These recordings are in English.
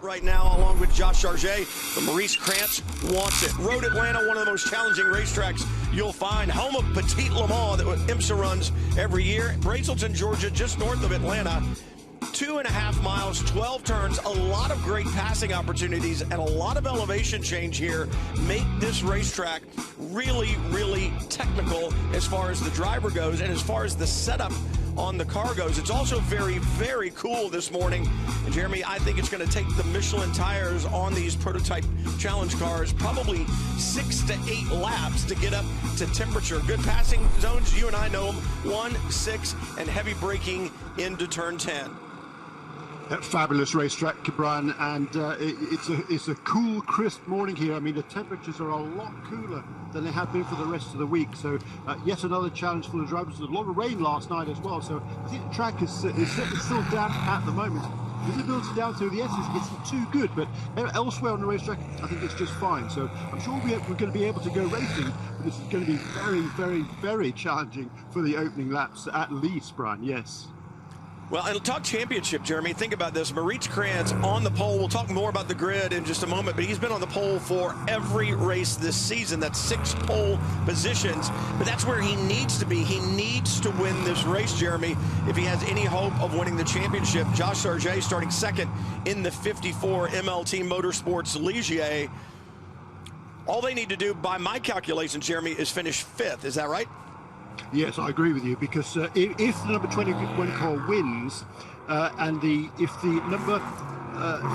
right now, along with Josh Charget. But Maurice Krantz wants it. Road Atlanta, one of the most challenging racetracks you'll find. Home of Petit Le Mans that IMSA runs every year. Brazelton, Georgia, just north of Atlanta. 2.5 miles, 12 turns, a lot of great passing opportunities, and a lot of elevation change here make this racetrack really, really technical as far as the driver goes and as far as the setup on the car goes. It's also very, very cool this morning. And Jeremy, I think it's going to take the Michelin tires on these prototype challenge cars probably 6 to 8 laps to get up to temperature. Good passing zones, you and I know them, 1, 6, and heavy braking into turn 10. Fabulous racetrack, Brian, and it's a cool, crisp morning here. I mean, the temperatures are a lot cooler than they have been for the rest of the week. So yet another challenge for the drivers. There's a lot of rain last night as well. So I think the track is still damp at the moment. Visibility down through the S isn't too good, but elsewhere on the racetrack, I think it's just fine. So I'm sure we're going to be able to go racing, but this is going to be very, very, very challenging for the opening laps, at least, Brian. Yes. Well, and talk championship, Jeremy. Think about this. Maurice Krantz on the pole. We'll talk more about the grid in just a moment, but he's been on the pole for every race this season. That's 6 pole positions, but that's where he needs to be. He needs to win this race, Jeremy, if he has any hope of winning the championship. Josh Charget starting second in the 54 MLT Motorsports Ligier. All they need to do, by my calculations, Jeremy, is finish 5th. Is that right? Yes, I agree with you, because if the number 21 car wins, and if the number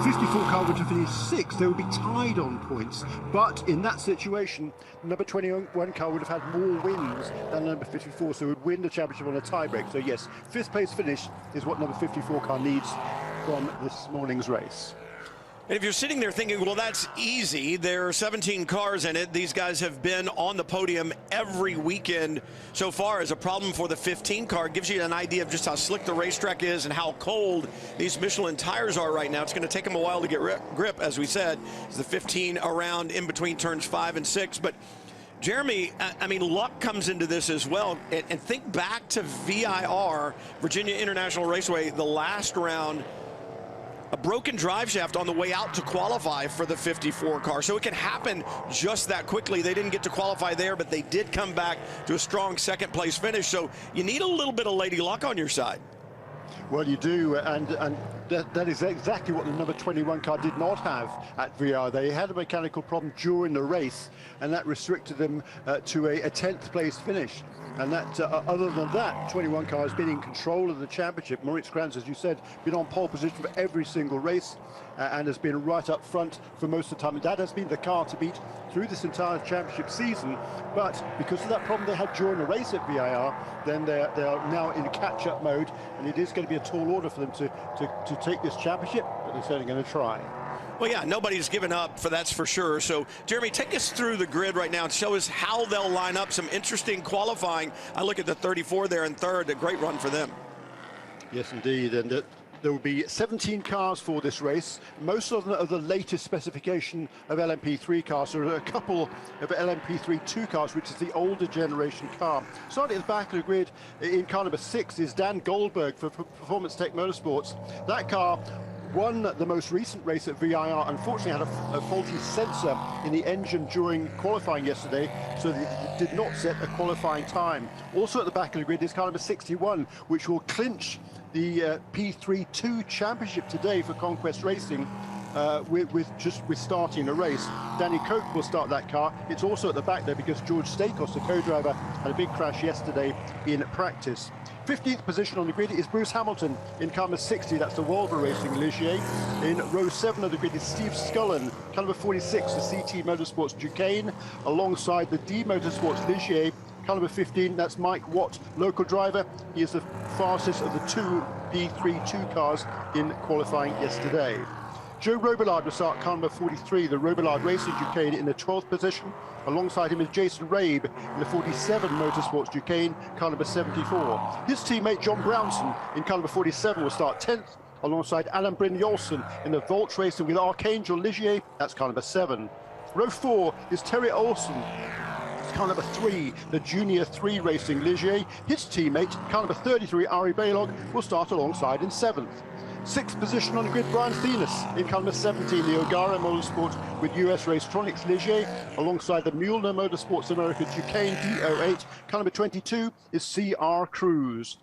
54 car were to finish 6th, they would be tied on points. But in that situation, the number 21 car would have had more wins than number 54, so would win the championship on a tiebreak. So yes, 5th place finish is what number 54 car needs from this morning's race. And if you're sitting there thinking, well, that's easy, there are 17 cars in it. These guys have been on the podium every weekend so far. As a problem for the 15 car, it gives you an idea of just how slick the racetrack is and how cold these Michelin tires are right now. It's going to take them a while to get grip, as we said. It's the 15 around in between turns 5 and 6. But Jeremy, I mean, luck comes into this as well. And think back to VIR, Virginia International Raceway, the last round. A broken drive shaft on the way out to qualify for the 54 car. So it can happen just that quickly. They didn't get to qualify there, but they did come back to a strong 2nd place finish. So you need a little bit of lady luck on your side. Well, you do, and that is exactly what the number 21 car did not have at VR. They had a mechanical problem during the race, and that restricted them to a 10th place finish. And that, other than that, 21 car has been in control of the championship. Maurice Krantz, as you said, been on pole position for every single race and has been right up front for most of the time. And that has been the car to beat through this entire championship season. But because of that problem they had during the race at VIR, then they are now in catch-up mode, and it is going to be a tall order for them to take this championship, but they're certainly going to try. Well, yeah, nobody's given up, that's for sure. So, Jeremy, take us through the grid right now and show us how they'll line up. Some interesting qualifying. I look at the 34 there in 3rd, a great run for them. Yes, indeed, and there will be 17 cars for this race. Most of them are the latest specification of LMP3 cars. There are a couple of LMP3 2 cars, which is the older generation car. Starting at the back of the grid in car number 6 is Dan Goldberg for Performance Tech Motorsports. That car won the most recent race at VIR. Unfortunately had a faulty sensor in the engine during qualifying yesterday, so they did not set a qualifying time. Also at the back of the grid is car number 61, which will clinch the P3-2 championship today for Conquest Racing. With starting a race. Danny Koch will start that car. It's also at the back there because George Stakos, the co-driver, had a big crash yesterday in practice. 15th position on the grid is Bruce Hamilton in car number 60, that's the Volvo Racing Ligier. In row 7 of the grid is Steve Scullen, car number 46, the CT Motorsports Duquesne, alongside the D Motorsports Ligier. Car number 15, that's Mike Watt, local driver. He is the fastest of the 2 B32 cars in qualifying yesterday. Joe Robillard will start car number 43, the Robillard Racing Duquesne, in the 12th position. Alongside him is Jason Rabe in the 47 Motorsports Duquesne, car number 74. His teammate John Brownson in car number 47 will start 10th, alongside Alan Brynjolfsson in the Volt Racing with Archangel Ligier, that's car number 7. Row 4 is Terry Olsen, car number 3, the Junior 3 Racing Ligier. His teammate, car number 33, Ari Balog, will start alongside in 7th. Sixth position on the grid, Brian Thenis. In car number 17, the O'Gara Motorsport with US Racetronics Ligier, alongside the Mueller Motorsports America Duquesne D08. Car number 22 is CR Cruise.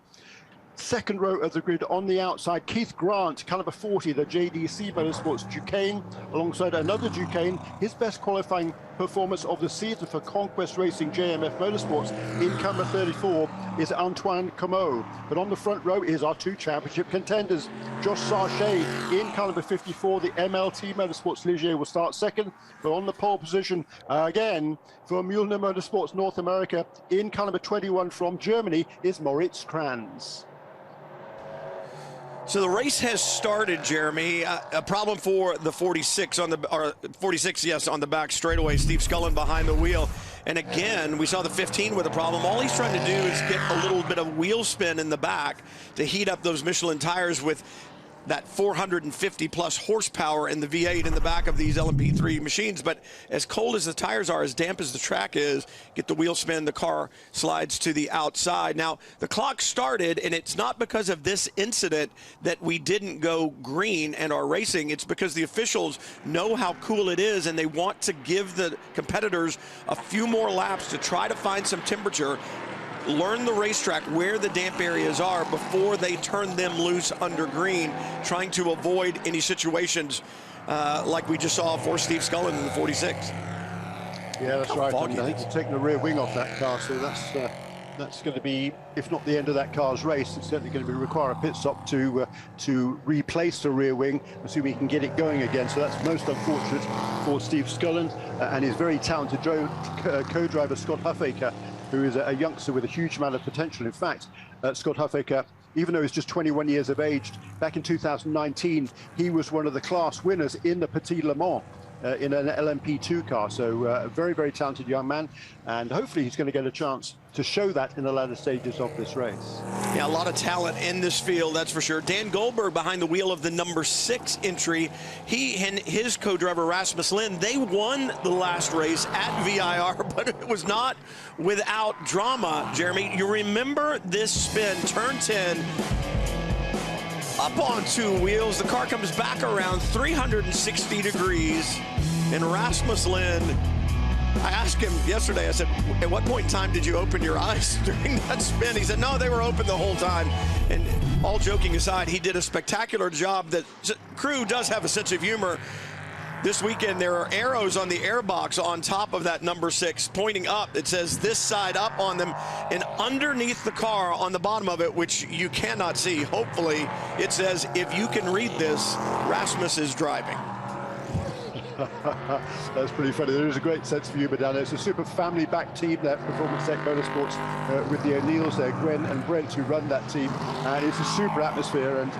Second row of the grid on the outside, Keith Grant, car number 40, the JDC Motorsports Duquesne, alongside another Duquesne. His best qualifying performance of the season for Conquest Racing JMF Motorsports in car number 34 is Antoine Comeau. But on the front row is our two championship contenders. Josh Sarchet in car number 54, the MLT Motorsports Ligier will start second. But on the pole position, again, for Mueller Motorsports North America, in car number 21 from Germany is Moritz Kranz. So the race has started, Jeremy. A problem for the 46 on the 46, yes, on the back straightaway. Steve Scullin behind the wheel, and again we saw the 15 with a problem. All he's trying to do is get a little bit of wheel spin in the back to heat up those Michelin tires with that 450 plus horsepower in the V8 in the back of these LMP3 machines. But as cold as the tires are, as damp as the track is, get the wheel spin, the car slides to the outside. Now, the clock started, and it's not because of this incident that we didn't go green and are racing. It's because the officials know how cool it is, and they want to give the competitors a few more laps to try to find some temperature, learn the racetrack where the damp areas are before they turn them loose under green, trying to avoid any situations like we just saw for Steve Scullin in the 46. Yeah, that's right. I think he's taking the rear wing off that car, so that's going to be, if not the end of that car's race, it's certainly going to require a pit stop to replace the rear wing and see if we can get it going again. So that's most unfortunate for Steve Scullin and his very talented co-driver Scott Huffaker, who is a youngster with a huge amount of potential. In fact, Scott Huffaker, even though he's just 21 years of age, back in 2019, he was one of the class winners in the Petit Le Mans in an LMP2 car. So a very, very talented young man, and hopefully he's going to get a chance to show that in the latter stages of this race. Yeah, a lot of talent in this field, that's for sure. Dan Goldberg behind the wheel of the number 6 entry. He and his co-driver Rasmus Lind, they won the last race at VIR, but it was not without drama. Jeremy, you remember this spin, turn 10, up on two wheels. The car comes back around 360 degrees, and Rasmus Lind, I asked him yesterday, I said, at what point in time did you open your eyes during that spin? He said, no, they were open the whole time. And all joking aside, he did a spectacular job. That crew does have a sense of humor. This weekend, there are arrows on the airbox on top of that number 6 pointing up. It says this side up on them, and underneath the car on the bottom of it, which you cannot see, hopefully, it says, if you can read this, Rasmus is driving. That's pretty funny. There is a great sense of humour down there. It's a super family-backed team, that Performance Tech Motorsports, with the O'Neills there, Gwen and Brent, who run that team, and it's a super atmosphere. And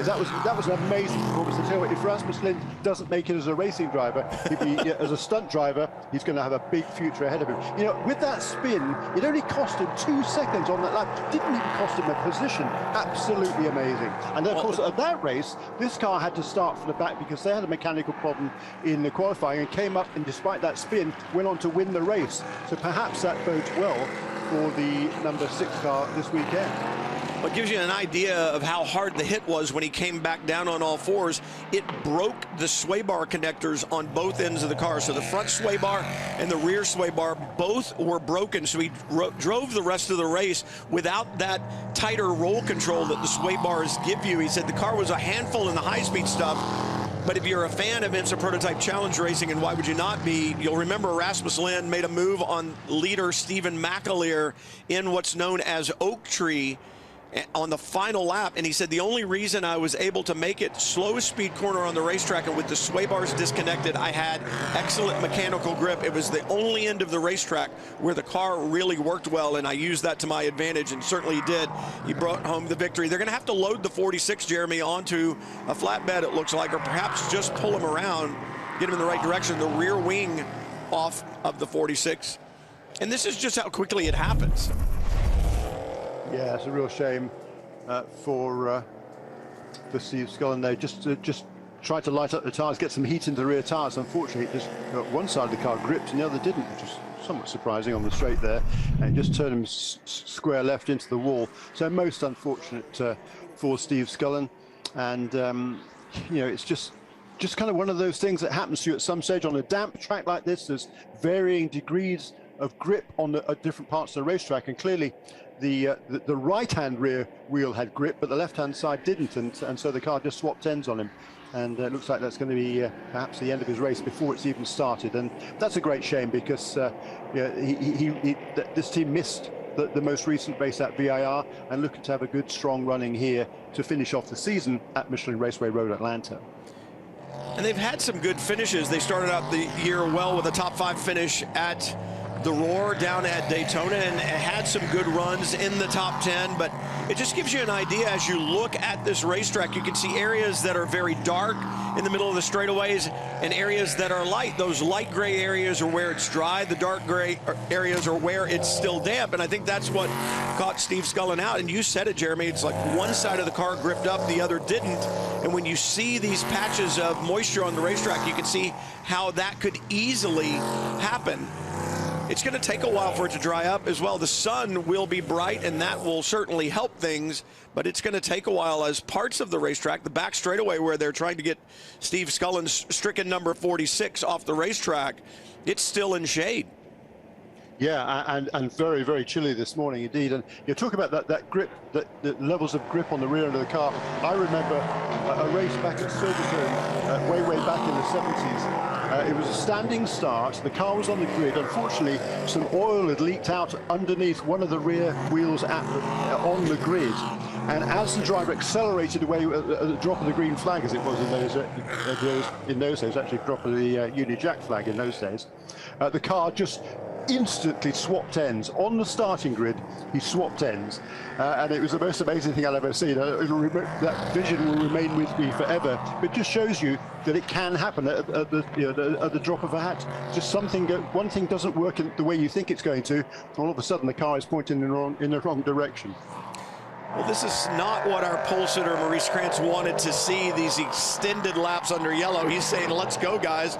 that was an amazing performance. To tell you, if Rasmus Lind doesn't make it as a racing driver, he'd be as a stunt driver, he's going to have a big future ahead of him. You know, with that spin, it only cost him 2 seconds on that lap. Didn't even cost him a position. Absolutely amazing. And then, of course, at that race, this car had to start from the back because they had a mechanical problem in the qualifying, and came up, and despite that spin, went on to win the race. So perhaps that bodes well for the number 6 car this weekend. Well, it gives you an idea of how hard the hit was when he came back down on all fours. It broke the sway bar connectors on both ends of the car. So the front sway bar and the rear sway bar both were broken. So he drove the rest of the race without that tighter roll control that the sway bars give you. He said the car was a handful in the high-speed stuff. But if you're a fan of IMSA Prototype Challenge Racing, and why would you not be, you'll remember Rasmus Lind made a move on leader Stephen McAleer in what's known as Oak Tree on the final lap, and he said the only reason I was able to make it slowest speed corner on the racetrack, and with the sway bars disconnected, I had excellent mechanical grip. It was the only end of the racetrack where the car really worked well, and I used that to my advantage, and certainly he did. He brought home the victory. They're going to have to load the 46, Jeremy, onto a flatbed, it looks like, or perhaps just pull him around, get him in the right direction, the rear wing off of the 46. And this is just how quickly it happens. Yeah, it's a real shame for Steve Scullin. They just tried to light up the tyres, get some heat into the rear tyres. Unfortunately, just one side of the car gripped and the other didn't, which was somewhat surprising on the straight there, and just turned him square left into the wall. So most unfortunate for Steve Scullin. And you know, it's just kind of one of those things that happens to you at some stage on a damp track like this. There's varying degrees of grip on the different parts of the racetrack, and clearly the right-hand rear wheel had grip, but the left-hand side didn't, and so the car just swapped ends on him. And it looks like that's going to be perhaps the end of his race before it's even started. And that's a great shame, because this team missed the most recent race at VIR, and looking to have a good, strong running here to finish off the season at Michelin Raceway Road Atlanta. And they've had some good finishes. They started out the year well with a top 5 finish at the Roar down at Daytona, and had some good runs in the top 10, but it just gives you an idea as you look at this racetrack. You can see areas that are very dark in the middle of the straightaways and areas that are light. Those light gray areas are where it's dry. The dark gray areas are where it's still damp, and I think that's what caught Steve Scullin out. And you said it, Jeremy, it's like one side of the car gripped up, the other didn't. And when you see these patches of moisture on the racetrack, you can see how that could easily happen. It's going to take a while for it to dry up as well. The sun will be bright, and that will certainly help things, but it's going to take a while as parts of the racetrack, the back straightaway where they're trying to get Steve Scullin's stricken number 46 off the racetrack, it's still in shade. Yeah, and very, very chilly this morning indeed. And you're talking about that grip, the levels of grip on the rear end of the car. I remember a race back at Silverstone, way back in the 70s. It was a standing start. The car was on the grid. Unfortunately, some oil had leaked out underneath one of the rear wheels on the grid. And as the driver accelerated away at the drop of the green flag, as it was in those days, actually drop of the Uni Jack flag in those days, the car just instantly swapped ends on the starting grid. He swapped ends, and it was the most amazing thing I've ever seen. That vision will remain with me forever. But it just shows you that it can happen at the drop of a hat. Just one thing doesn't work in the way you think it's going to. All of a sudden, the car is pointing in the wrong direction. Well, this is not what our pole sitter Maurice Krantz wanted to see, these extended laps under yellow. He's saying, let's go, guys.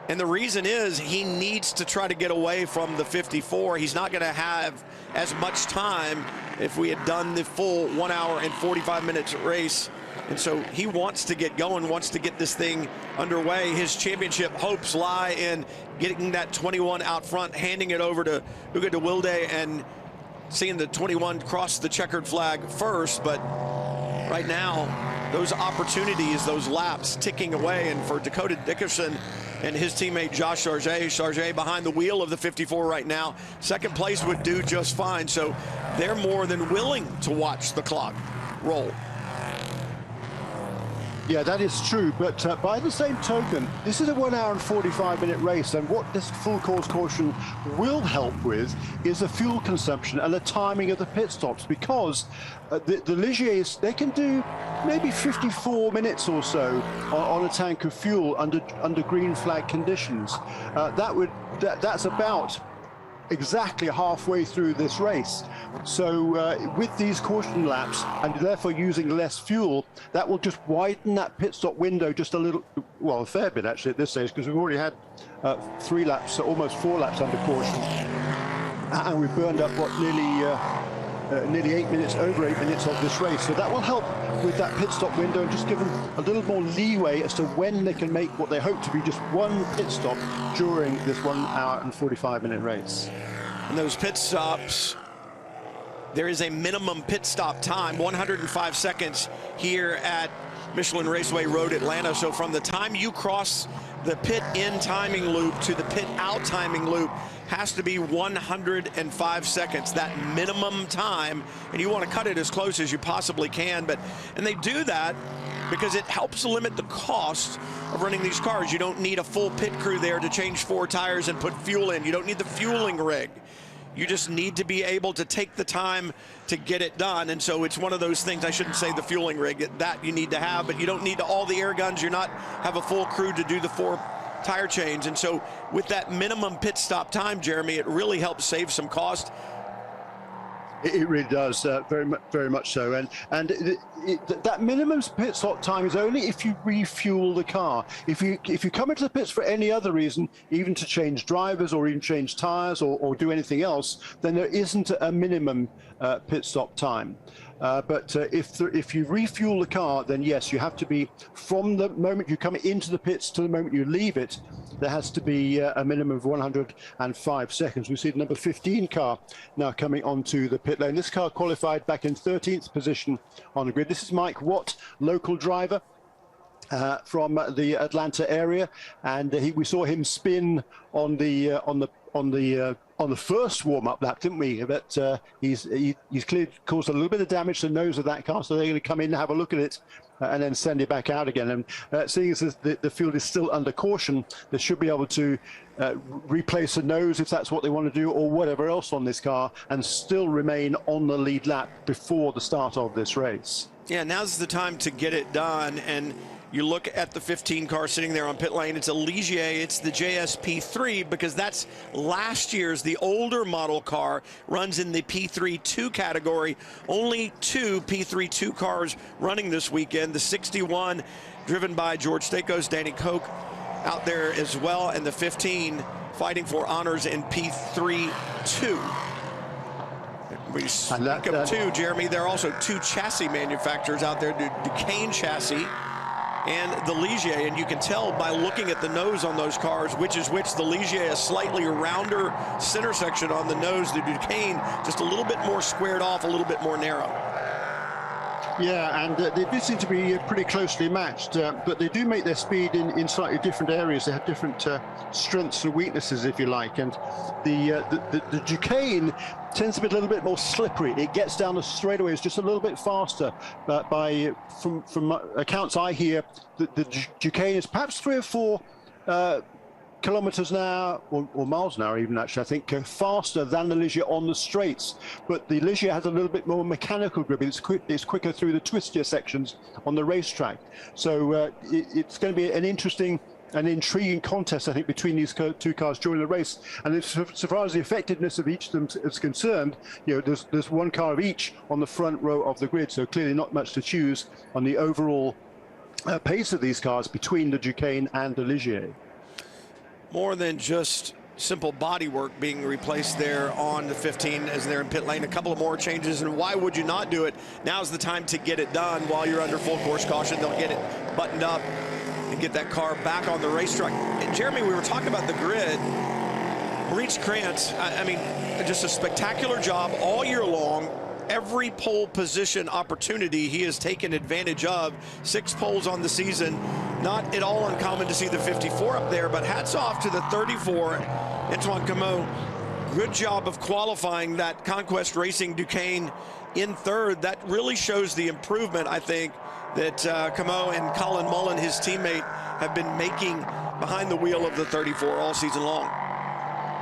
And the reason is he needs to try to get away from the 54. He's not going to have as much time if we had done the full 1 hour and 45 minutes race. And so he wants to get going, wants to get this thing underway. His championship hopes lie in getting that 21 out front, handing it over to Ugo de Wilde, and seeing the 21 cross the checkered flag first. But right now, those opportunities, those laps ticking away. And for Dakota Dickerson and his teammate Josh Sargé behind the wheel of the 54 right now, second place would do just fine. So they're more than willing to watch the clock roll. Yeah, that is true, but by the same token, this is a 1 hour and 45 minute race, and what this full course caution will help with is the fuel consumption and the timing of the pit stops, because the Ligiers, they can do maybe 54 minutes or so on a tank of fuel under green flag conditions. That's about exactly halfway through this race. So with these caution laps, and therefore using less fuel, that will just widen that pit stop window just a little, well, a fair bit actually at this stage, because we've already had 3 laps, almost 4 laps under caution, and we've burned up what, nearly 8 minutes, over 8 minutes of this race. So that will help with that pit stop window and just give them a little more leeway as to when they can make what they hope to be just one pit stop during this 1 hour and 45 minute race. And those pit stops, there is a minimum pit stop time, 105 seconds here at Michelin Raceway Road Atlanta. So from the time you cross the pit in timing loop to the pit out timing loop has to be 105 seconds, that minimum time, and you want to cut it as close as you possibly can. And they do that because it helps limit the cost of running these cars. You don't need a full pit crew there to change 4 tires and put fuel in. You don't need the fueling rig. You just need to be able to take the time to get it done. And so it's one of those things, I shouldn't say the fueling rig, that you need to have, but you don't need all the air guns. You're not have a full crew to do the 4 tire change. And so with that minimum pit stop time, Jeremy, it really helps save some cost. It really does, very much so. And that minimum pit stop time is only if you refuel the car. If you come into the pits for any other reason, even to change drivers or even change tires or do anything else, then there isn't a minimum pit stop time. But if you refuel the car, then yes, you have to be, from the moment you come into the pits to the moment you leave it, there has to be a minimum of 105 seconds. We see the number 15 car now coming onto the pit lane. This car qualified back in 13th position on the grid. This is Mike Watt, local driver from the Atlanta area, and we saw him spin on the first warm-up lap, didn't we? But he's clearly caused a little bit of damage to the nose of that car, so they're going to come in and have a look at it and then send it back out again. And seeing as the field is still under caution, they should be able to replace the nose if that's what they want to do, or whatever else on this car, and still remain on the lead lap before the start of this race. Yeah, now's the time to get it done. And you look at the 15 car sitting there on pit lane. It's a Ligier. It's the JSP3, because that's last year's, the older model car, runs in the P3-2 category. Only 2 P3-2 cars running this weekend. The 61 driven by George Stakos, Danny Koch out there as well, and the 15 fighting for honors in P3-2. We speak of 2, Jeremy. There are also 2 chassis manufacturers out there, the Duquesne chassis and the Ligier, and you can tell by looking at the nose on those cars which is which. The Ligier, a slightly rounder center section on the nose. The Duquesne just a little bit more squared off, a little bit more narrow. Yeah, and they do seem to be pretty closely matched, but they do make their speed in slightly different areas. They have different strengths and weaknesses, if you like. And the Duquesne tends to be a little bit more slippery. It gets down the straightaways just a little bit faster. But from accounts I hear, the Duquesne is perhaps 3 or 4 kilometers an hour, or miles an hour even, actually, I think, faster than the Ligier on the straights. But the Ligier has a little bit more mechanical grip. It's quicker through the twistier sections on the racetrack. So it's going to be an interesting and intriguing contest, I think, between these 2 cars during the race. And so far as the effectiveness of each of them is concerned, you know, there's 1 car of each on the front row of the grid, so clearly not much to choose on the overall pace of these cars between the Duquesne and the Ligier. More than just simple bodywork being replaced there on the 15 as they're in pit lane. A couple of more changes, and why would you not do it? Now's the time to get it done while you're under full course caution. They'll get it buttoned up and get that car back on the racetrack. And Jeremy, we were talking about the grid. Maurice Krantz, I mean, just a spectacular job all year long. Every pole position opportunity he has taken advantage of. 6 poles on the season. Not at all uncommon to see the 54 up there, but hats off to the 34, Antoine Comeau. Good job of qualifying that Conquest Racing Duquesne in 3rd. That really shows the improvement, I think, that Comeau and Colin Mullin, his teammate, have been making behind the wheel of the 34 all season long.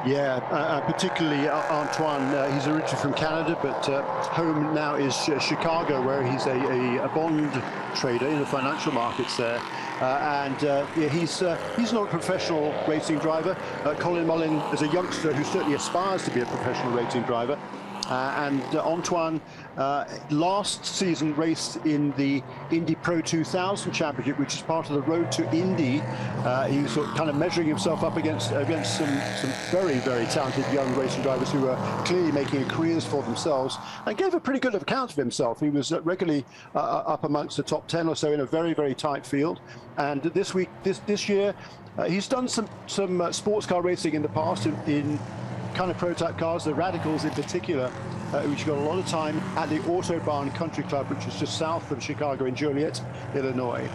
Yeah, particularly Antoine. He's originally from Canada, but home now is Chicago, where he's a bond trader in the financial markets there. Yeah, he's not a professional racing driver. Colin Mullin is a youngster who certainly aspires to be a professional racing driver. Antoine last season raced in the Indy Pro 2000 Championship, which is part of the Road to Indy. He was sort of kind of measuring himself up against some very, very talented young racing drivers who are clearly making careers for themselves, and gave a pretty good account of himself. He was regularly up amongst the top 10 or so in a very, very tight field. And this year, he's done some sports car racing in the past in kind of prototype cars, the Radicals in particular, which got a lot of time at the Autobahn Country Club, which is just south of Chicago in Joliet, Illinois.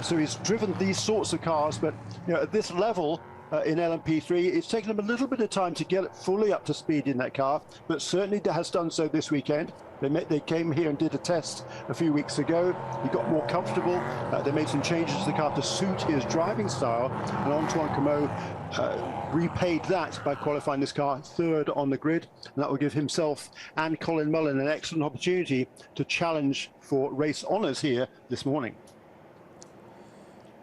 So he's driven these sorts of cars, but you know, at this level in LMP3, it's taken him a little bit of time to get fully up to speed in that car, but certainly has done so this weekend. They came here and did a test a few weeks ago. He got more comfortable. They made some changes to the car to suit his driving style, and Antoine Comeau repaid that by qualifying this car 3rd on the grid, and that will give himself and Colin Mullin an excellent opportunity to challenge for race honours here this morning.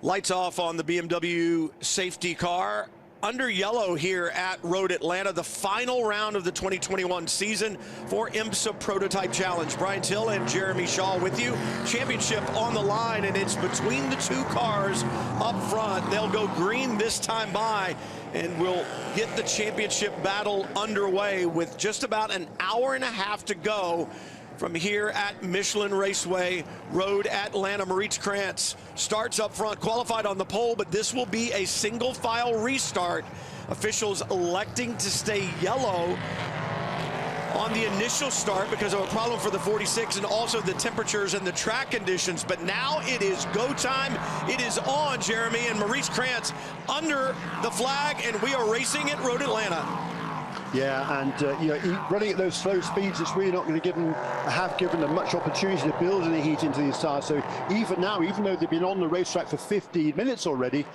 Lights off on the BMW safety car. Under yellow here at Road Atlanta, the final round of the 2021 season for IMSA Prototype Challenge. Brian Till and Jeremy Shaw with you. Championship on the line, and it's between the 2 cars up front. They'll go green this time by, and we'll get the championship battle underway with just about an hour and a half to go from here at Michelin Raceway Road, Atlanta. Maurice Krantz starts up front, qualified on the pole, but this will be a single file restart. Officials electing to stay yellow on the initial start because of a problem for the 46 and also the temperatures and the track conditions. But now it is go time. It is on, Jeremy, and Maurice Krantz under the flag, and we are racing at Road Atlanta. Yeah, and you know, running at those slow speeds, it's really not going to have given them much opportunity to build any heat into these tires. So even now, even though they've been on the racetrack for 15 minutes already,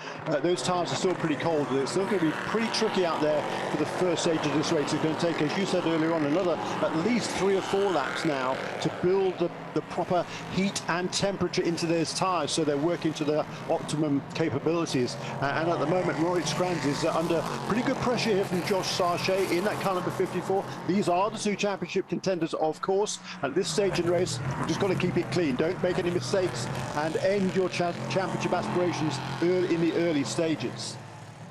those tires are still pretty cold. It's still going to be pretty tricky out there for the first stage of this race. It's going to take, as you said earlier on, another at least 3 or 4 laps now to build the proper heat and temperature into those tires, so they're working to their optimum capabilities. And at the moment, Maurice Krantz is under pretty good pressure here from Josh Sarchet in that car number 54. These are the 2 championship contenders, of course. At this stage in the race, you've just got to keep it clean. Don't make any mistakes and end your championship aspirations in the early stages.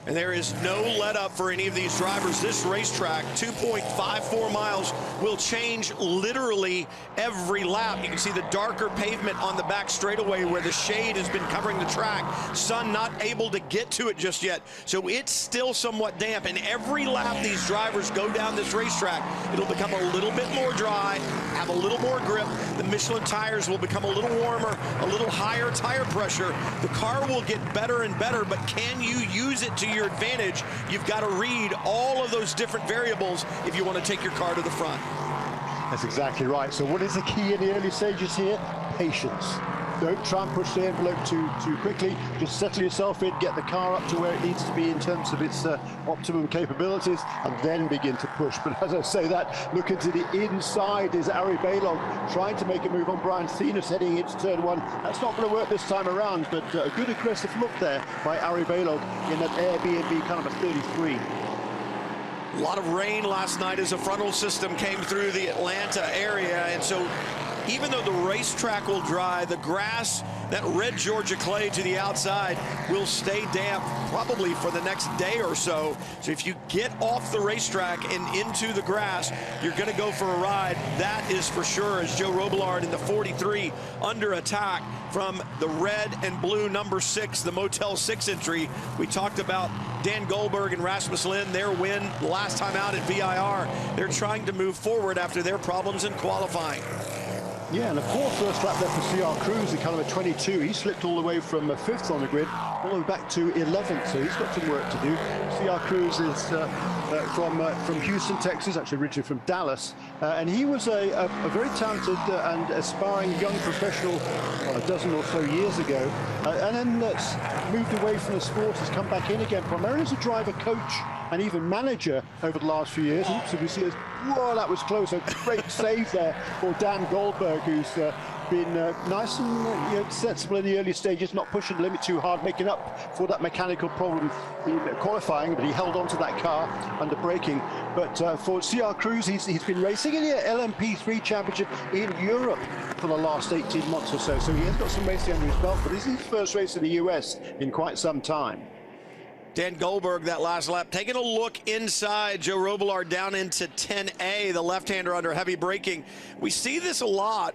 And there is no let up for any of these drivers. This racetrack, 2.54 miles, will change literally every lap. You can see the darker pavement on the back straightaway where the shade has been covering the track. Sun not able to get to it just yet. So it's still somewhat damp. And every lap these drivers go down this racetrack, it'll become a little bit more dry, have a little more grip. The Michelin tires will become a little warmer, a little higher tire pressure. The car will get better and better, but can you use it to your advantage? You've got to read all of those different variables if you want to take your car to the front. That's exactly right. So what is the key in the early stages here? Patience. Don't try and push the envelope too quickly. Just settle yourself in, get the car up to where it needs to be in terms of its optimum capabilities, and then begin to push. But as I say that, look into the inside is Ari Balog trying to make a move on Brian Thenis heading into turn 1. That's not going to work this time around, but a good aggressive look there by Ari Balog in that Airbnb car number 33. A lot of rain last night as a frontal system came through the Atlanta area, and so even though the racetrack will dry, the grass, that red Georgia clay to the outside, will stay damp probably for the next day or so. So if you get off the racetrack and into the grass, you're going to go for a ride. That is for sure, as Joe Robillard in the 43 under attack from the red and blue number 6, the Motel 6 entry. We talked about Dan Goldberg and Rasmus Lindh, their win last time out at VIR. They're trying to move forward after their problems in qualifying. Yeah, and of course, first lap there for CR Cruz, the car number 22. He slipped all the way from 5th on the grid, all the way back to 11th, so he's got some work to do. CR Cruz is from Houston, Texas, actually originally from Dallas, and he was a very talented and aspiring young professional a dozen or so years ago, and then moved away from the sport, has come back in again, primarily as a driver, coach, and even manager over the last few years. So we see as, whoa, that was close. A great save there for Dan Goldberg, who's been nice and sensible in the early stages, not pushing the limit too hard, making up for that mechanical problem in qualifying, but he held on to that car under braking. But for CR Cruz, he's been racing in the LMP3 Championship in Europe for the last 18 months or so. So he has got some racing under his belt, but this is his first race in the US in quite some time. Dan Goldberg that last lap. Taking a look inside, Joe Robillard down into 10A, the left-hander under heavy braking. We see this a lot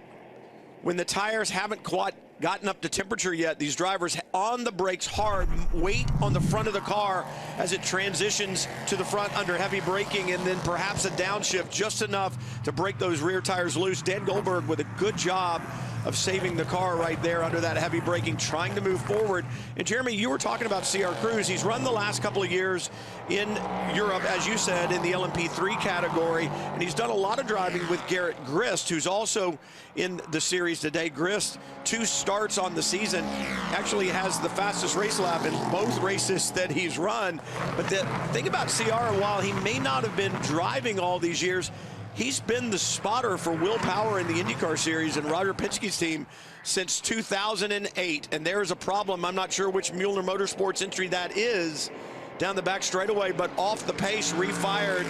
when the tires haven't quite gotten up to temperature yet. These drivers on the brakes hard, weight on the front of the car as it transitions to the front under heavy braking, and then perhaps a downshift just enough to break those rear tires loose. Dan Goldberg with a good job of saving the car right there under that heavy braking, trying to move forward. And Jeremy, you were talking about CR Cruz. He's run the last couple of years in Europe, as you said, in the LMP3 category, and he's done a lot of driving with Garrett Grist, who's also in the series today. Grist, 2 starts on the season, actually has the fastest race lap in both races that he's run. But the thing about CR, while he may not have been driving all these years, he's been the spotter for Will Power in the IndyCar Series and Roger Penske team since 2008. And there's a problem. I'm not sure which Mueller Motorsports entry that is down the back straightaway, but off the pace, refired,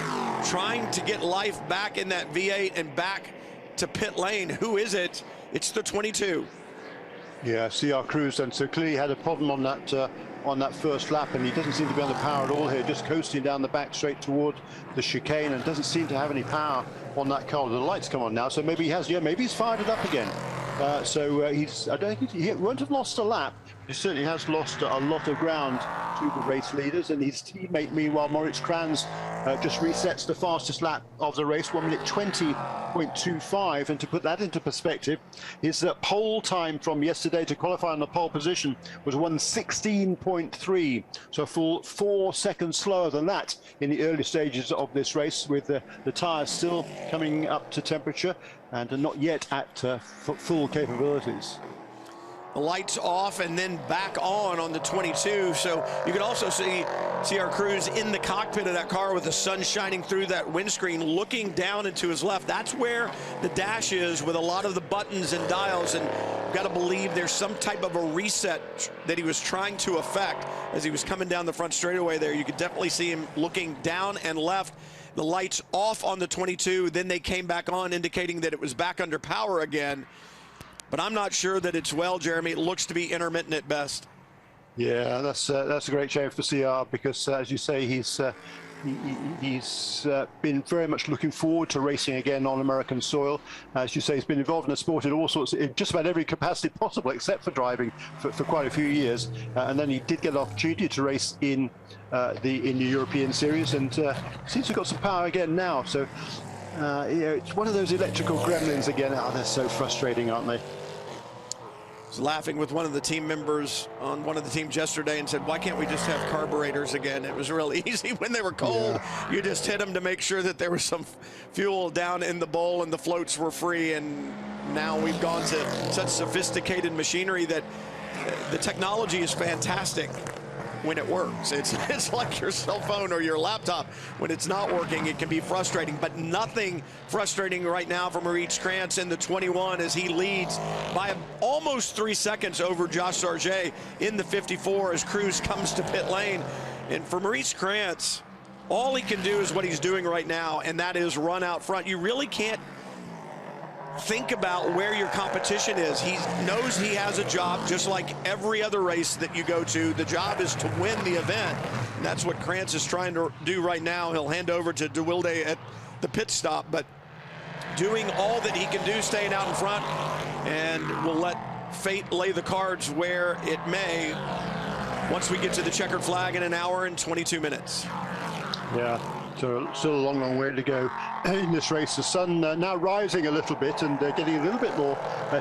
trying to get life back in that V8 and back to pit lane. Who is it? It's the 22. Yeah, CR Cruz, and so clearly had a problem on that on that first lap, and he doesn't seem to be on the power at all here, just coasting down the back straight toward the chicane, and doesn't seem to have any power on that car. The lights come on now, so maybe he has, yeah, maybe he's fired it up again. I don't think he won't have lost a lap. He certainly has lost a lot of ground to the race leaders, and his teammate, meanwhile, Moritz Kranz, just resets the fastest lap of the race, 1:20.25. And to put that into perspective, his pole time from yesterday to qualify on the pole position was 1:16.3, so a full 4 seconds slower than that in the early stages of this race, with the tyres still coming up to temperature and not yet at full capabilities. The lights off and then back on the 22. So you can also see our crews in the cockpit of that car with the sun shining through that windscreen, looking down and to his left. That's where the dash is, with a lot of the buttons and dials. And you've got to believe there's some type of a reset that he was trying to effect as he was coming down the front straightaway there. You could definitely see him looking down and left. The lights off on the 22. Then they came back on, indicating that it was back under power again. But I'm not sure that it's well, Jeremy. It looks to be intermittent at best. Yeah, that's a great shame for CR, because as you say, he's been very much looking forward to racing again on American soil. As you say, he's been involved in the sport in all sorts, in just about every capacity possible, except for driving for quite a few years. And then he did get an opportunity to race in the European Series, and seems to have got some power again now. So it's one of those electrical gremlins again. Oh, they're so frustrating, aren't they? I was laughing with one of the team members on one of the teams yesterday and said, why can't we just have carburetors again? It was real easy when they were cold. Yeah. You just hit them to make sure that there was some fuel down in the bowl and the floats were free. And now we've gone to such sophisticated machinery that the technology is fantastic when it works. It's like your cell phone or your laptop. When it's not working, it can be frustrating, but nothing frustrating right now for Moritz Kranz in the 21 as he leads by almost 3 seconds over Josh Sargent in the 54 as Cruz comes to pit lane. And for Moritz Kranz, all he can do is what he's doing right now, and that is run out front. You really can't think about where your competition is. He knows he has a job, just like every other race that you go to. The job is to win the event, and that's what Kranz is trying to do right now. He'll hand over to De Wilde at the pit stop, but doing all that he can do, staying out in front, and we'll let fate lay the cards where it may once we get to the checkered flag in 1 hour and 22 minutes. Yeah. So still a long, long way to go in this race. The sun now rising a little bit, and getting a little bit more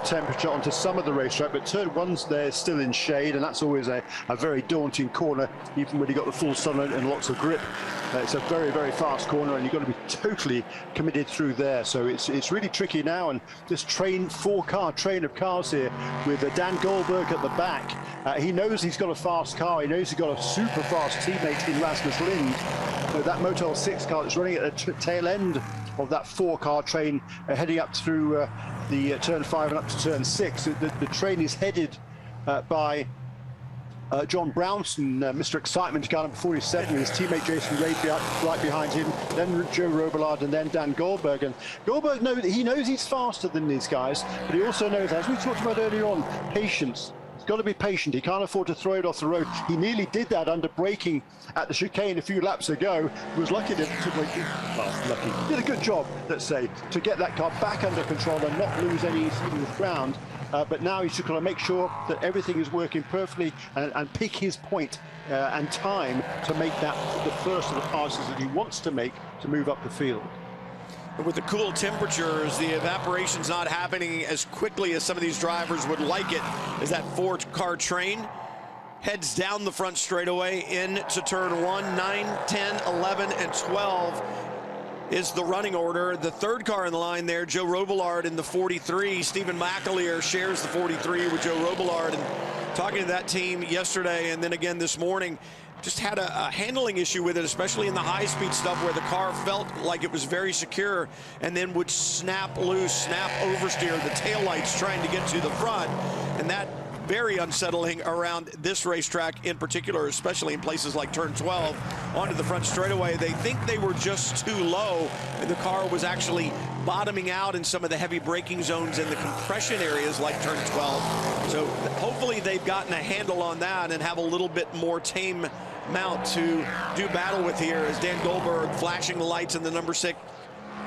temperature onto some of the racetrack, but turn one's there still in shade, and that's always a very daunting corner, even when you got the full sun and lots of grip. It's a very, very fast corner, and you've got to be totally committed through there. So it's really tricky now, and this four-car train of cars here with Dan Goldberg at the back. He knows he's got a fast car. He knows he's got a super fast teammate in Rasmus Lind. So that Motel 6 car that's running at the tail end of that four-car train, heading up through the turn 5 and up to turn 6. The train is headed by John Brownson, Mr. Excitement, car number 47, with his teammate Jason Reid right behind him, then Joe Robillard, and then Dan Goldberg. And Goldberg knows he's faster than these guys, but he also knows, as we talked about earlier on, patience. He's got to be patient. He can't afford to throw it off the road. He nearly did that under braking at the chicane a few laps ago. He was lucky did a good job, let's say, to get that car back under control and not lose any serious ground. But now he's just got to make sure that everything is working perfectly and pick his point and time to make that the first of the passes that he wants to make to move up the field. With the cool temperatures, the evaporation's not happening as quickly as some of these drivers would like it, as that four-car train heads down the front straightaway into turn 1, 9, 10, 11, and 12 is the running order. The third car in the line there, Joe Robillard in the 43. Stephen McAleer shares the 43 with Joe Robillard. And talking to that team yesterday and then again this morning, just had a handling issue with it, especially in the high-speed stuff where the car felt like it was very secure and then would snap loose, snap oversteer, the taillights trying to get to the front. And that very unsettling around this racetrack in particular, especially in places like turn 12 onto the front straightaway. They think they were just too low, and the car was actually bottoming out in some of the heavy braking zones and the compression areas like turn 12. So hopefully they've gotten a handle on that and have a little bit more tame mount to do battle with here, as Dan Goldberg flashing the lights in the number 6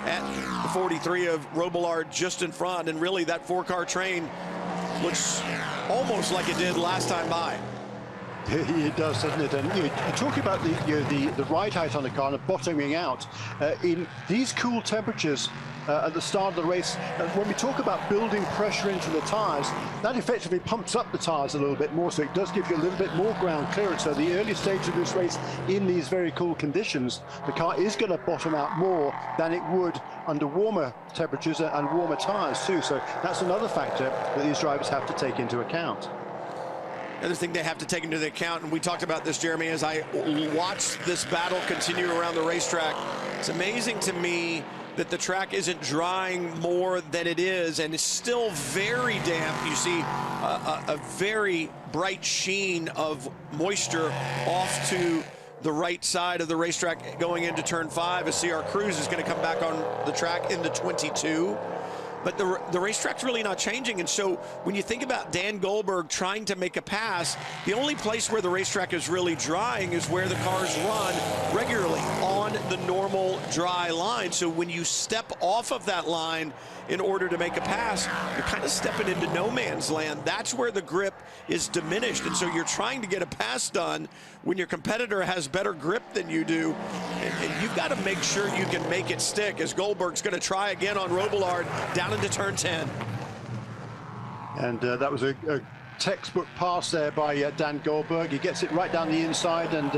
at the 43 of Robillard just in front. And really that 4-car train looks almost like it did last time by. It does, doesn't it? And you talk about the ride height on the car and the bottoming out in these cool temperatures at the start of the race. When we talk about building pressure into the tires, that effectively pumps up the tires a little bit more, so it does give you a little bit more ground clearance. So the early stage of this race, in these very cool conditions, the car is going to bottom out more than it would under warmer temperatures and warmer tires too. So that's another factor that these drivers have to take into account. Another thing they have to take into account, and we talked about this, Jeremy, as I watched this battle continue around the racetrack, it's amazing to me that the track isn't drying more than it is, and it's still very damp. You see a very bright sheen of moisture off to the right side of the racetrack going into turn 5, as CR Cruz is going to come back on the track into 22. But the racetrack's really not changing. And so when you think about Dan Goldberg trying to make a pass, the only place where the racetrack is really drying is where the cars run regularly on the normal dry line. So when you step off of that line in order to make a pass, you're kind of stepping into no man's land. That's where the grip is diminished. And so you're trying to get a pass done when your competitor has better grip than you do. And you've got to make sure you can make it stick, as Goldberg's going to try again on Robillard down into turn 10. And that was a textbook pass there by Dan Goldberg. He gets it right down the inside, and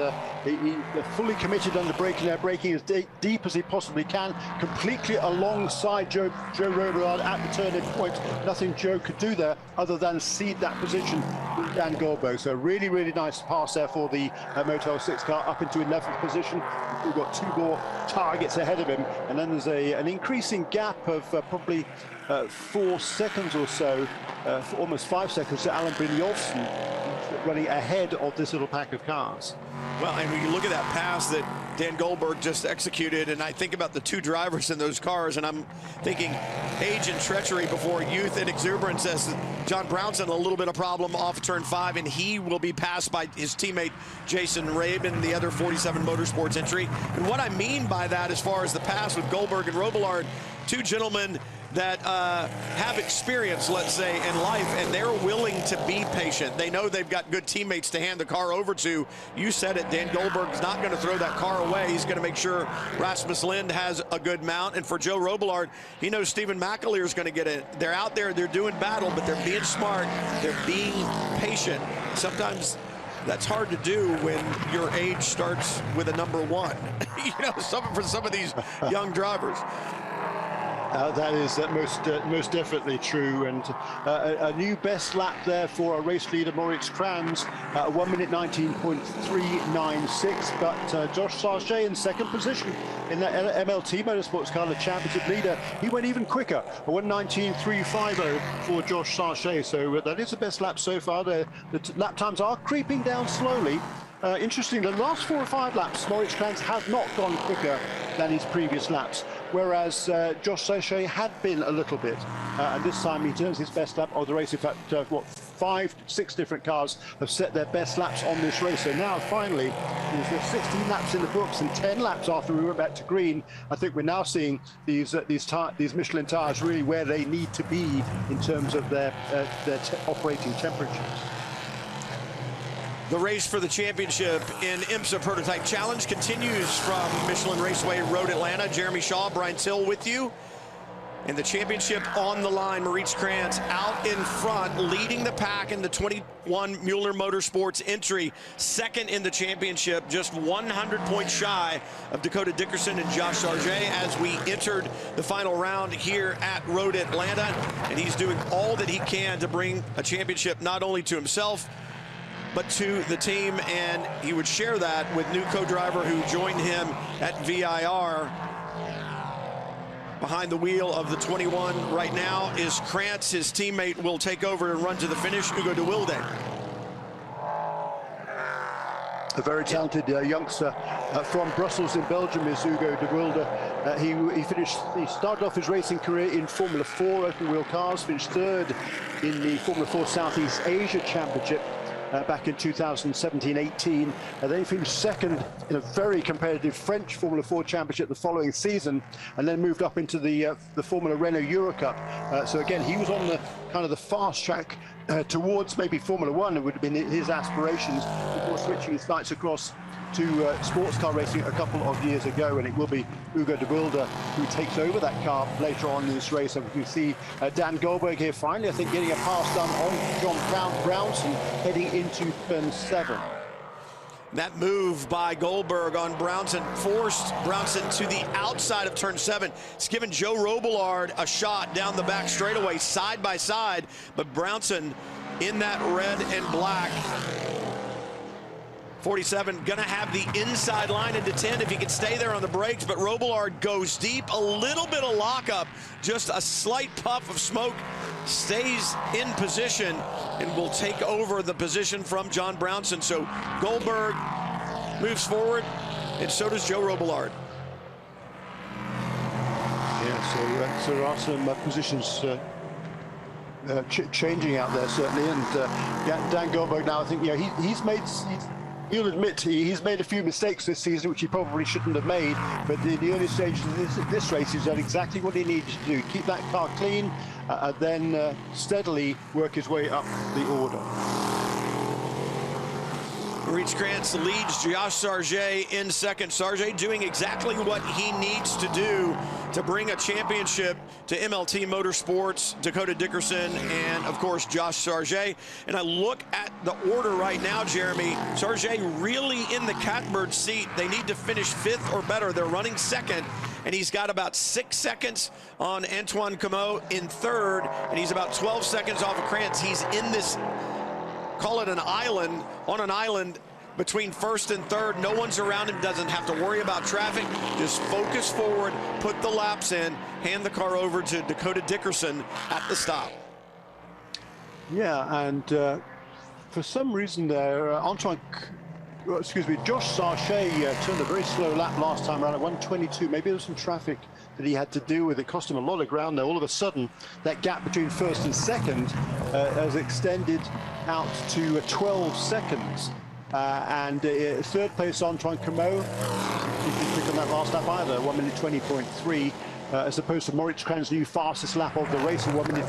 he fully committed under braking there, braking as deep as he possibly can, completely alongside Joe Robillard at the turning point. Nothing Joe could do there other than cede that position with Dan Goldberg. So really, really nice pass there for the Motel 6 car up into 11th position. We've got 2 more targets ahead of him, and then there's an increasing gap of probably 4 seconds or so, almost 5 seconds, to Alan Brynjolfsson running ahead of this little pack of cars. Well, and when you look at that pass that Dan Goldberg just executed, and I think about the 2 drivers in those cars, and I'm thinking age and treachery before youth and exuberance, as John Brownson a little bit of problem off turn 5, and he will be passed by his teammate Jason Rabin, the other 47 Motorsports entry. And what I mean by that, as far as the pass with Goldberg and Robillard, 2 gentlemen that have experience, let's say, in life, and they're willing to be patient. They know they've got good teammates to hand the car over to. You said it, Dan Goldberg's not going to throw that car away. He's going to make sure Rasmus Lind has a good mount. And for Joe Robillard, he knows Stephen McAleer is going to get it. They're out there, they're doing battle, but they're being smart, they're being patient. Sometimes that's hard to do when your age starts with a number 1. You know, for some of these young drivers. That is most definitely true, and a new best lap there for our race leader Moritz Kranz, 1 minute 19.396. But Josh Sargent in 2nd position in the MLT Motorsports car, the championship leader. He went even quicker, a 1:19.350 for Josh Sargent. So that is the best lap so far. The lap times are creeping down slowly. Interesting, the last 4 or 5 laps, Moritz Kranz has not gone quicker than his previous laps, whereas Josh Sargent had been a little bit. And this time he turns his best lap of the race. In fact, 5-6 different cars have set their best laps on this race. So now, finally, there's 16 laps in the books, and 10 laps after we went back to green. I think we're now seeing these Michelin tires really where they need to be in terms of their operating temperatures. The race for the championship in IMSA Prototype Challenge continues from Michelin Raceway Road, Atlanta. Jeremy Shaw, Brian Till with you. And the championship on the line. Moritz Kranz out in front, leading the pack in the 21 Mueller Motorsports entry. 2nd in the championship, just 100 points shy of Dakota Dickerson and Josh Sargent as we entered the final round here at Road Atlanta. And he's doing all that he can to bring a championship not only to himself, but to the team, and he would share that with new co-driver who joined him at VIR. Behind the wheel of the 21 right now is Krantz. His teammate will take over and run to the finish, Hugo de Wilde. A very talented youngster from Brussels in Belgium is Hugo de Wilde. He started off his racing career in Formula 4 open wheel cars, finished third in the Formula 4 Southeast Asia Championship back in 2017-18, and then he finished second in a very competitive French Formula 4 Championship the following season, and then moved up into the Formula Renault Eurocup. So again, he was on the kind of the fast track towards maybe Formula 1. It would have been his aspirations before switching his sights across to sports car racing a couple of years ago, and it will be Hugo de Wilde who takes over that car later on in this race. And we can see Dan Goldberg here finally, I think, getting a pass done on John Brownson heading into turn 7. That move by Goldberg on Brownson forced Brownson to the outside of turn 7. It's given Joe Robillard a shot down the back straightaway side by side, but Brownson in that red and black 47 gonna have the inside line into 10 if he can stay there on the brakes, but Robillard goes deep, a little bit of lockup, just a slight puff of smoke, stays in position and will take over the position from John Brownson. So Goldberg moves forward, and so does Joe Robillard. Yeah, so there are some positions changing out there certainly, and yeah, Dan Goldberg now, I think, yeah, he'll admit he's made a few mistakes this season, which he probably shouldn't have made, but in the early stages of this race, he's done exactly what he needed to do. Keep that car clean, and then steadily work his way up the order. Maurice Krantz leads Josh Sargent in second. Sargent doing exactly what he needs to do to bring a championship to MLT Motorsports, Dakota Dickerson, and of course Josh Sargent. And I look at the order right now, Jeremy. Sargent really in the catbird seat. They need to finish 5th or better. They're running second, and he's got about 6 seconds on Antoine Comeau in third, and he's about 12 seconds off of Krantz. He's in this, call it an island, on an island between first and third. No one's around him, doesn't have to worry about traffic. Just focus forward, put the laps in, hand the car over to Dakota Dickerson at the stop. Yeah, and for some reason there, Josh Sargent turned a very slow lap last time around at 1:22. Maybe there was some traffic that he had to deal with. It cost him a lot of ground there. All of a sudden, that gap between first and second has extended out to 12 seconds. And third place, Antoine Comeau, didn't click on that last lap either, 1 minute 20.3, as opposed to Moritz Kranz's new fastest lap of the race, 1 minute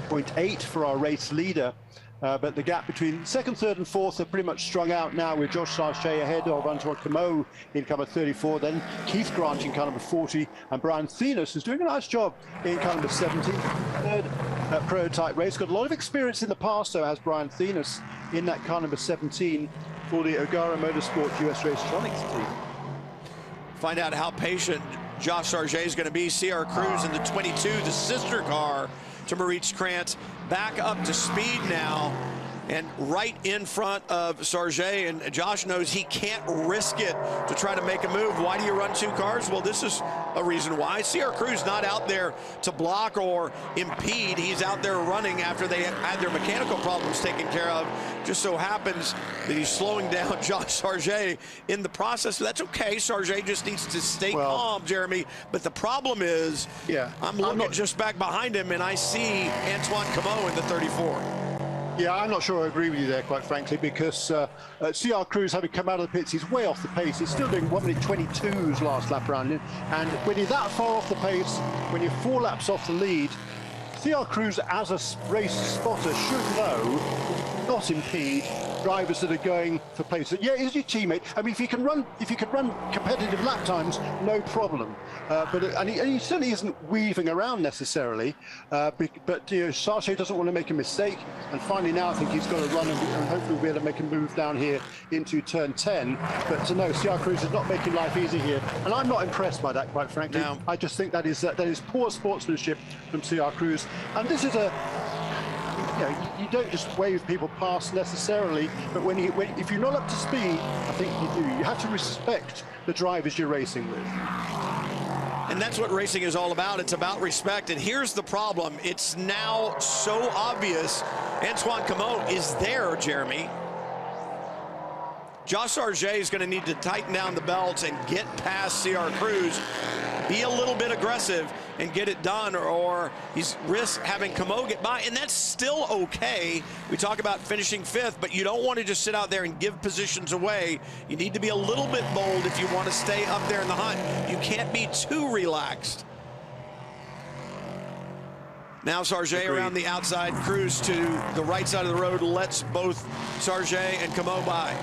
8.8 for our race leader. But the gap between second, third, and fourth are pretty much strung out now, with Josh Sargent ahead of Antoine Comeau in car number 34, then Keith Grant in car number 40, and Brian Thenis is doing a nice job in car number 17. Third prototype race. Got a lot of experience in the past, though, has Brian Thenis in that car number 17 for the O'Gara Motorsport US Racetronics team. Find out how patient Josh Sargent is going to be. CR Cruz in the 22, the sister car to Maurice Krantz, back up to speed now and right in front of Sargent, and Josh knows he can't risk it to try to make a move. Why do you run 2 cars? Well, this is a reason why. CR Cruz not out there to block or impede. He's out there running after they had their mechanical problems taken care of. Just so happens that he's slowing down Josh Sargent in the process. That's okay. Sargent just needs to stay calm, Jeremy. But the problem is, I'm looking just back behind him, and I see Antoine Comeau in the 34. Yeah, I'm not sure I agree with you there, quite frankly, because CR Cruz, having come out of the pits, he's way off the pace. He's still doing 1 minute 22's last lap round. And when you're that far off the pace, when you're 4 laps off the lead, CR Cruz, as a race spotter, should know not impede drivers that are going for place. Yeah, he's your teammate. I mean, if you can run competitive lap times, no problem. But he certainly isn't weaving around necessarily. But you know, Sargent doesn't want to make a mistake. And finally, now I think he's got to run and hopefully we'll be able to make a move down here into turn 10. But no, CR Cruz is not making life easy here, and I'm not impressed by that, quite frankly. No. I just think that is poor sportsmanship from CR Cruz. And this is you don't just wave people past necessarily, but if you're not up to speed, I think you do. You have to respect the drivers you're racing with. And that's what racing is all about. It's about respect. And here's the problem. It's now so obvious Antoine Comeau is there, Jeremy. Josh Sargent is going to need to tighten down the belts and get past CR Cruz, be a little bit aggressive and get it done, or he's risk having Comeau get by, and that's still okay. We talk about finishing 5th, but you don't want to just sit out there and give positions away. You need to be a little bit bold if you want to stay up there in the hunt. You can't be too relaxed. Now Sargent around the outside, Cruz to the right side of the road, lets both Sargent and Comeau by.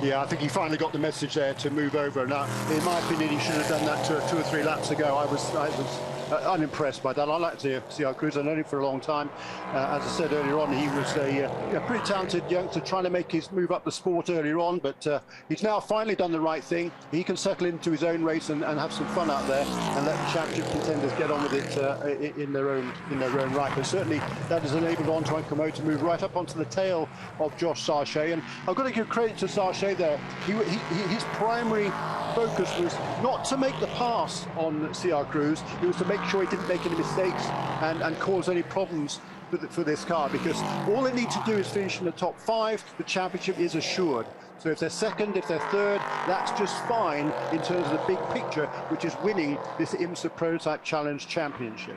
Yeah, I think he finally got the message there to move over. Now, in my opinion, he should have done that 2 or 3 laps ago. I was unimpressed by that. I like CR Cruz. I've known him for a long time. As I said earlier on, he was a pretty talented youngster trying to make his move up the sport earlier on, but he's now finally done the right thing. He can settle into his own race and have some fun out there and let the championship contenders get on with it in their own right. But certainly that has enabled Antoine Comeau to move right up onto the tail of Josh Sargent. And I've got to give credit to Sargent there. His primary focus was not to make the pass on CR Cruz. It was to make sure he didn't make any mistakes and cause any problems for this car, because all they need to do is finish in the top 5. The championship is assured. So if they're second, if they're third, that's just fine in terms of the big picture, which is winning this IMSA Prototype Challenge Championship.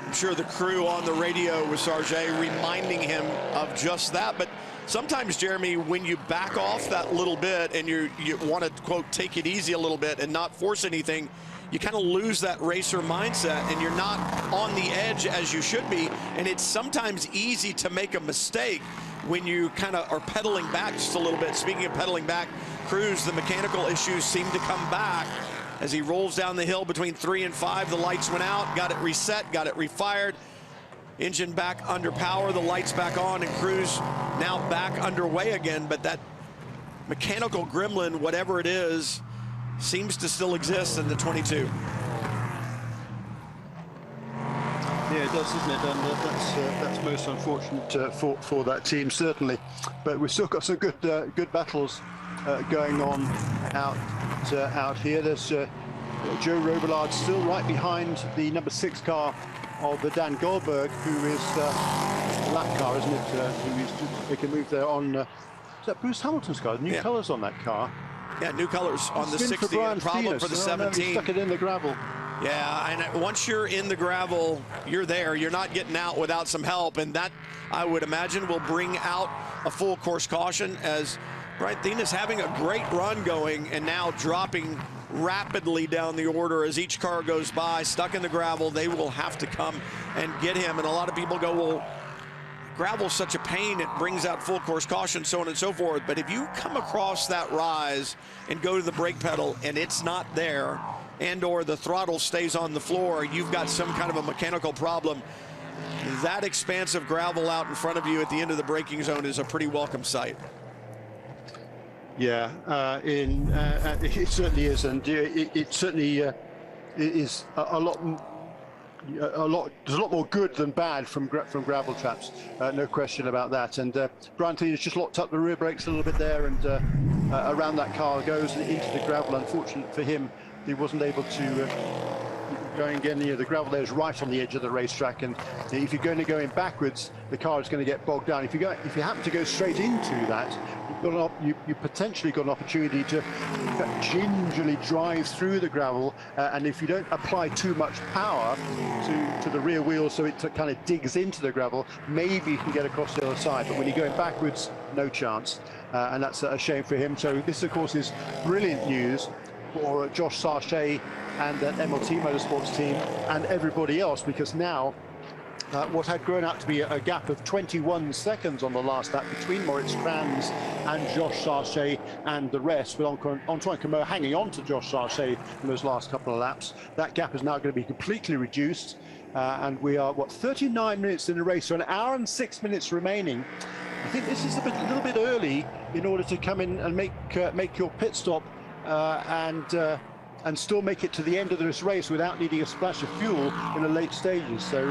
I'm sure the crew on the radio with Sargent reminding him of just that, but sometimes, Jeremy, when you back off that little bit and you want to, quote, take it easy a little bit and not force anything, you kind of lose that racer mindset and you're not on the edge as you should be. And it's sometimes easy to make a mistake when you kind of are pedaling back just a little bit. Speaking of pedaling back, Cruz, the mechanical issues seem to come back as he rolls down the hill between 3 and 5. The lights went out, got it reset, got it refired. Engine back under power, the lights back on, and Cruz now back underway again. But that mechanical gremlin, whatever it is, seems to still exist in the 22. Yeah, it does, isn't it? And that's most unfortunate for that team, certainly. But we've still got some good battles going on out here. There's Joe Robillard still right behind the number 6 car of Dan Goldberg, who is the lap car, isn't it? They can move there on. Is that Bruce Hamilton's car? New colours on that car. Yeah, new colors on the 60, and problem for the 17. No, stuck it in the gravel. Yeah, and once you're in the gravel, you're there. You're not getting out without some help, and that, I would imagine, will bring out a full course caution, as Brian Thienes having a great run going and now dropping rapidly down the order as each car goes by, stuck in the gravel. They will have to come and get him, and a lot of people go, well, gravel's such a pain, it brings out full course caution, so on and so forth. But if you come across that rise and go to the brake pedal and it's not there, and or the throttle stays on the floor, you've got some kind of a mechanical problem. That expanse of gravel out in front of you at the end of the braking zone is a pretty welcome sight. Yeah, it certainly is, and it certainly is a lot. There's a lot more good than bad from gravel traps, no question about that. And Brian Thienes just locked up the rear brakes a little bit there, and around that car goes into the gravel. Unfortunate for him, he wasn't able to go again. The gravel there is right on the edge of the racetrack, and if you're going to go in backwards, the car is going to get bogged down. If you happen to go straight into that, you potentially got an opportunity to gingerly drive through the gravel, and if you don't apply too much power to the rear wheel so it kind of digs into the gravel, maybe you can get across the other side. But when you're going backwards, no chance, and that's a shame for him. So this, of course, is brilliant news for Josh Sargent and that MLT Motorsports team and everybody else, because now what had grown out to be a gap of 21 seconds on the last lap between Moritz Kranz and Josh Sargent and the rest, with Antoine Comeau hanging on to Josh Sargent in those last couple of laps. That gap is now going to be completely reduced, and we are, 39 minutes in the race, so an hour and 6 minutes remaining. I think this is a little bit early in order to come in and make your pit stop and still make it to the end of this race without needing a splash of fuel in the late stages. So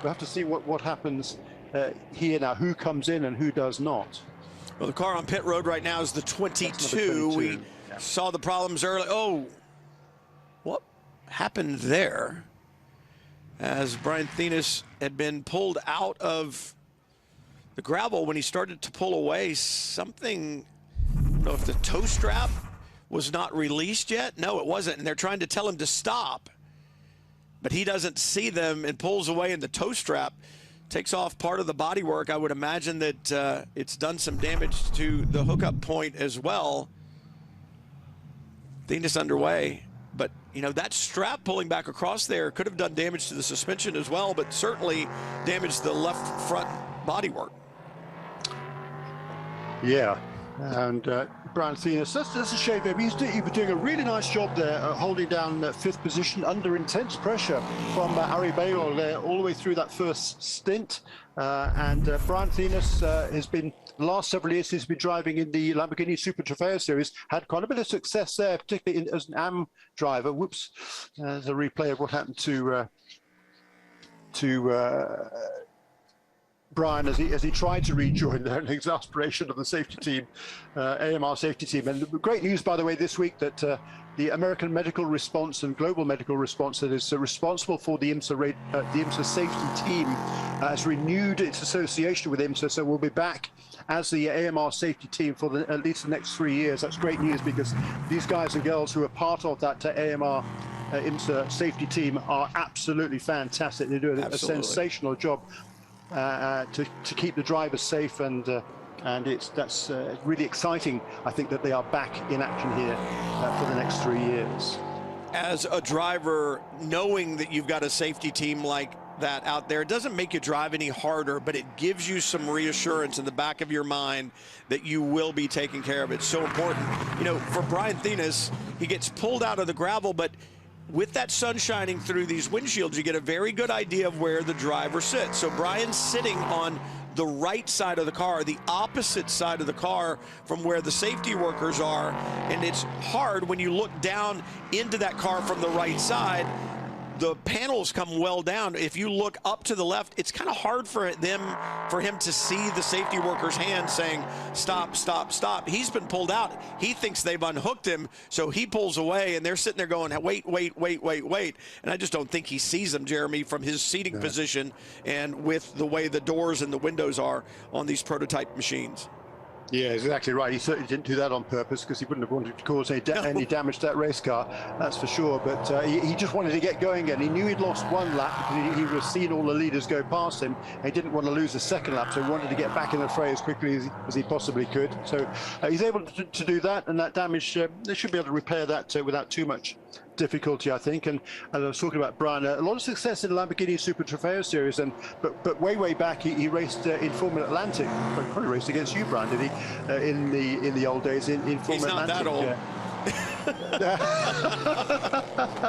we'll have to see what happens here now, who comes in and who does not. Well, the car on pit road right now is the 22. We saw the problems early. Oh, what happened there? As Brian Thienes had been pulled out of the gravel, when he started to pull away, something don't know if the toe strap was not released yet. No, it wasn't, and they're trying to tell him to stop. But he doesn't see them and pulls away, and the toe strap takes off part of the bodywork. I would imagine that it's done some damage to the hookup point as well. Thing is underway. But, you know, that strap pulling back across there could have done damage to the suspension as well, but certainly damaged the left front bodywork. Yeah, and Brian Thinas, that's a shame. He was doing a really nice job there, holding down fifth position under intense pressure from Ari Bayol there all the way through that first stint. And Brian Thinas has been, the last several years he's been driving in the Lamborghini Super Trofeo Series, had quite a bit of success there, particularly as an AM driver. Whoops, there's a replay of what happened to Brian as he tried to rejoin there, an exasperation of the safety team, AMR safety team. And great news, by the way, this week that the American Medical Response and Global Medical Response that is responsible for the IMSA safety team has renewed its association with IMSA, so we'll be back as the AMR safety team for at least the next 3 years. That's great news, because these guys and girls who are part of that AMR IMSA safety team are absolutely fantastic. They're doing a sensational job to keep the drivers safe, and that's really exciting. I think that they are back in action here for the next 3 years. As a driver, knowing that you've got a safety team like that out there, it doesn't make you drive any harder, but it gives you some reassurance in the back of your mind that you will be taken care of. It's so important. You know, for Brian Thinas, he gets pulled out of the gravel, but with that sun shining through these windshields, you get a very good idea of where the driver sits. So Brian's sitting on the right side of the car, the opposite side of the car from where the safety workers are. And it's hard when you look down into that car from the right side. The panels come well down. If you look up to the left, it's kind of hard for him to see the safety worker's hand saying, stop, stop, stop. He's been pulled out. He thinks they've unhooked him, so he pulls away, and they're sitting there going, wait, wait, wait, wait, wait. And I just don't think he sees them, Jeremy, from his seating position and with the way the doors and the windows are on these prototype machines. Yeah, exactly right. He certainly didn't do that on purpose, because he wouldn't have wanted to cause any damage to that race car, that's for sure. But he just wanted to get going again. He knew he'd lost one lap because he was seeing all the leaders go past him. He didn't want to lose the second lap, so he wanted to get back in the fray as quickly as he possibly could. So he's able to do that, and that damage, they should be able to repair that without too much difficulty, I think. And as I was talking about Brian, a lot of success in the Lamborghini Super Trofeo Series, but way back he raced in Formula Atlantic. He probably raced against you, Brian, did he? In the old days in Formula Atlantic. He's not that old.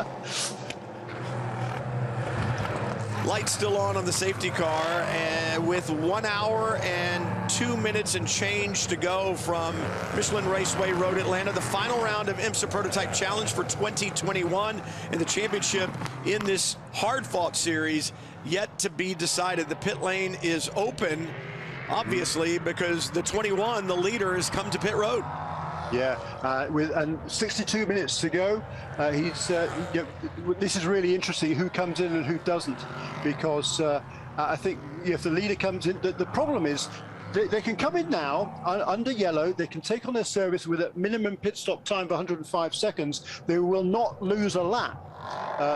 Lights still on the safety car, and with 1 hour and 2 minutes and change to go from Michelin Raceway Road Atlanta, the final round of IMSA Prototype Challenge for 2021, and the championship in this hard-fought series yet to be decided. The pit lane is open, obviously, because the 21, the leader, has come to pit road. Yeah, with 62 minutes to go. This is really interesting, who comes in and who doesn't, because I think if the leader comes in, the problem is they can come in now under yellow. They can take on their service with a minimum pit stop time of 105 seconds. They will not lose a lap.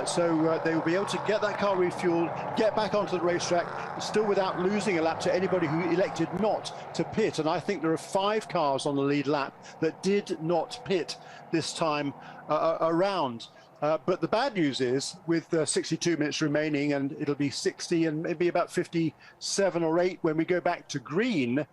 So they will be able to get that car refueled, get back onto the racetrack, still without losing a lap to anybody who elected not to pit. And I think there are 5 cars on the lead lap that did not pit this time around. But the bad news is, with 62 minutes remaining, and it'll be 60 and maybe about 57 or 8 when we go back to green,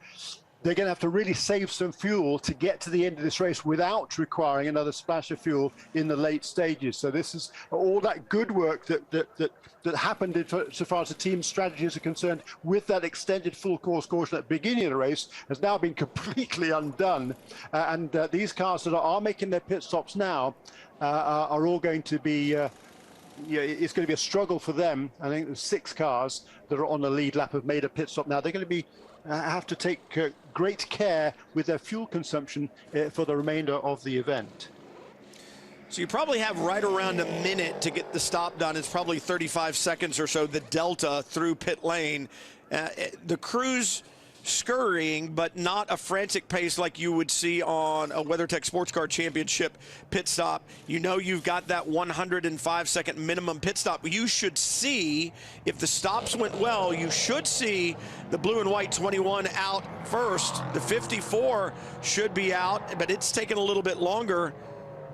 they're going to have to really save some fuel to get to the end of this race without requiring another splash of fuel in the late stages. So this is all that good work that happened so far as the team's strategies are concerned with that extended full course caution at the beginning of the race has now been completely undone. And these cars that are making their pit stops now are all going to be it's going to be a struggle for them. I think there's 6 cars that are on the lead lap have made a pit stop now. They're going to be have to take great care with their fuel consumption for the remainder of the event. So you probably have right around a minute to get the stop done. It's probably 35 seconds or so, the delta through pit lane. The crews scurrying, but not a frantic pace like you would see on a WeatherTech Sports Car Championship pit stop. You know you've got that 105-second minimum pit stop. You should see, if the stops went well, you should see the blue and white 21 out first. The 54 should be out, but it's taken a little bit longer.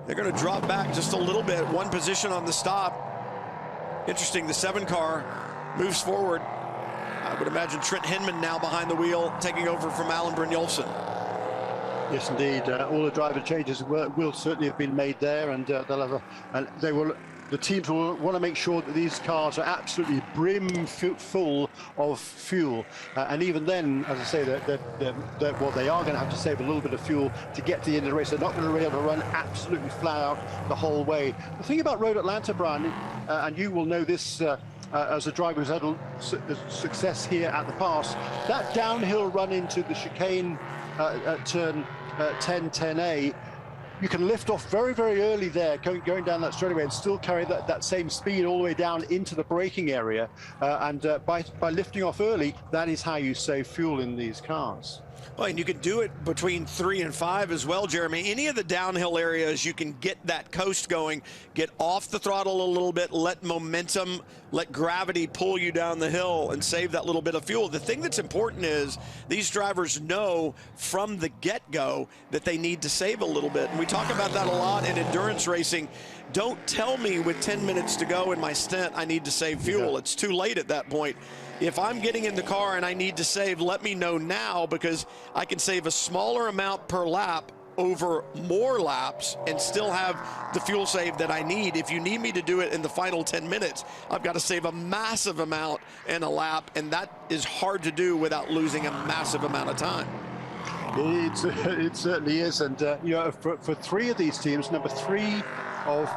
They're going to drop back just a little bit, one position on the stop. Interesting, the 7 car moves forward. I would imagine Trent Hinman now behind the wheel, taking over from Alan Brynjolfsson. Yes, indeed. All the driver changes will certainly have been made there, and they'll have the teams will want to make sure that these cars are absolutely brim full of fuel. And even then, as I say, well, they are going to have to save a little bit of fuel to get to the end of the race. They're not going to be able to run absolutely flat out the whole way. The thing about Road Atlanta, Brian, and you will know this as a driver who's had success here at the pass, that downhill run into the chicane at turn 10A, you can lift off very, very early there, going down that straightaway, and still carry that same speed all the way down into the braking area. By lifting off early, that is how you save fuel in these cars. Well, and you can do it between 3 and 5 as well, Jeremy. Any of the downhill areas, you can get that coast going, get off the throttle a little bit, let momentum, let gravity pull you down the hill and save that little bit of fuel. The thing that's important is these drivers know from the get-go that they need to save a little bit. And we talk about that a lot in endurance racing. Don't tell me with 10 minutes to go in my stint I need to save fuel. It's too late at that point. If I'm getting in the car and I need to save, let me know now, because I can save a smaller amount per lap over more laps and still have the fuel save that I need. If you need me to do it in the final 10 minutes, I've got to save a massive amount in a lap, and that is hard to do without losing a massive amount of time. It certainly is, and you know, for 3 of these teams, number 3 of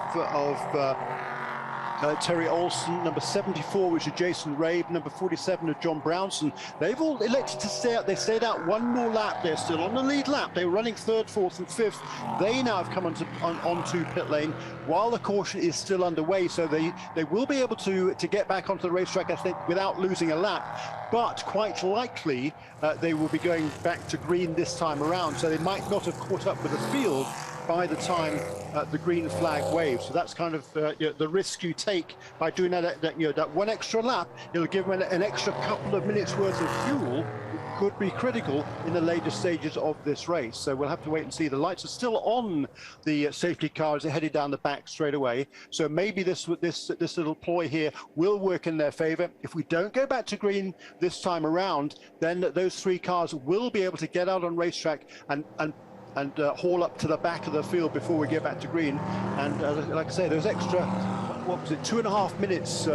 Terry Olsen, number 74, which is Jason Rabe, number 47 of John Brownson, they've all elected to stay out. They stayed out one more lap. They're still on the lead lap. They were running 3rd, 4th, and 5th. They now have come onto pit lane while the caution is still underway, so they will be able to get back onto the racetrack, I think, without losing a lap. But quite likely they will be going back to green this time around, so they might not have caught up with the field by the time the green flag waves. So that's kind of you know, the risk you take by doing that one extra lap. It'll give them an extra couple of minutes worth of fuel. Could be critical in the later stages of this race. So we'll have to wait and see. The lights are still on the safety car as they're headed down the back straight away. So maybe this little ploy here will work in their favor. If we don't go back to green this time around, then those 3 cars will be able to get out on racetrack and haul up to the back of the field before we get back to green. And like I say, there's extra, what was it, 2.5 minutes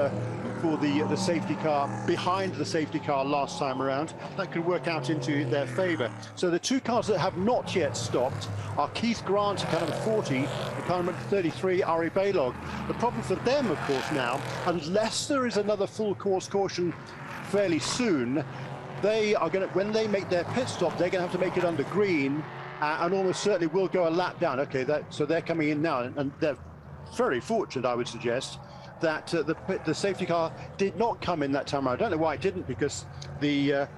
for the safety car behind the safety car last time around. That could work out into their favor. So the 2 cars that have not yet stopped are Keith Grant, car number 40, and car number 33, Ari Balog. The problem for them, of course, now, unless there is another full course caution fairly soon, they are going to, when they make their pit stop, they're going to have to make it under green, and almost certainly will go a lap down. Okay, so they're coming in now, and they're very fortunate, I would suggest, that the safety car did not come in that time around. I don't know why it didn't, because the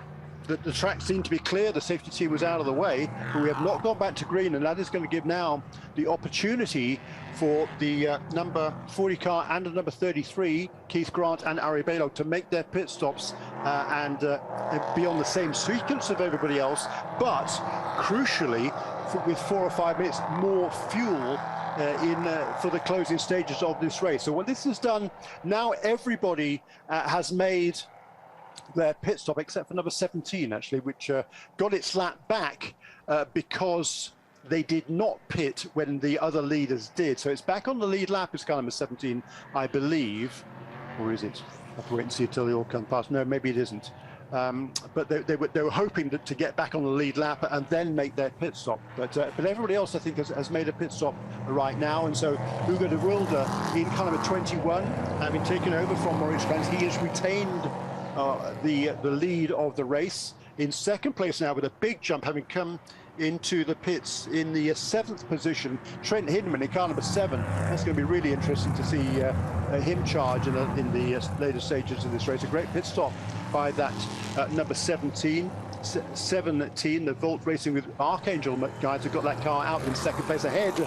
track seemed to be clear, the safety team was out of the way, but we have not gone back to green, and that is going to give now the opportunity for the number 40 car and the number 33, Keith Grant and Ari Balog, to make their pit stops and be on the same sequence of everybody else, but crucially, with 4 or 5 minutes more fuel for the closing stages of this race. So when this is done, now everybody has made their pit stop, except for number 17, actually, which got its lap back because they did not pit when the other leaders did. So it's back on the lead lap. It's car number 17, I believe. Or is it? I have to wait and see until they all come past. No, maybe it isn't. But they were hoping to get back on the lead lap and then make their pit stop. But everybody else, I think, has made a pit stop right now. And so Hugo de Wilde in car number 21, having taken over from Maurice Krantz, he has retained the lead of the race. In second place now with a big jump, having come into the pits in the 7th position, Trent Hinman in car number 7. That's going to be really interesting to see him charge in the later stages of this race. A great pit stop by that number 17. 17, the Volt Racing with Archangel guys have got that car out in second place ahead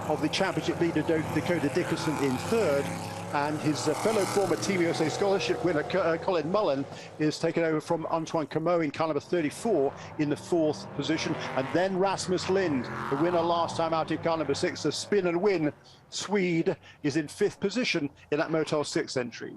of the championship leader Dakota Dickerson in third. And his fellow former Team USA Scholarship winner, Colin Mullin, is taken over from Antoine Comeau in car number 34 in the 4th position. And then Rasmus Lind, the winner last time out in car number 6, the spin and win Swede, is in 5th position in that Motel 6 entry.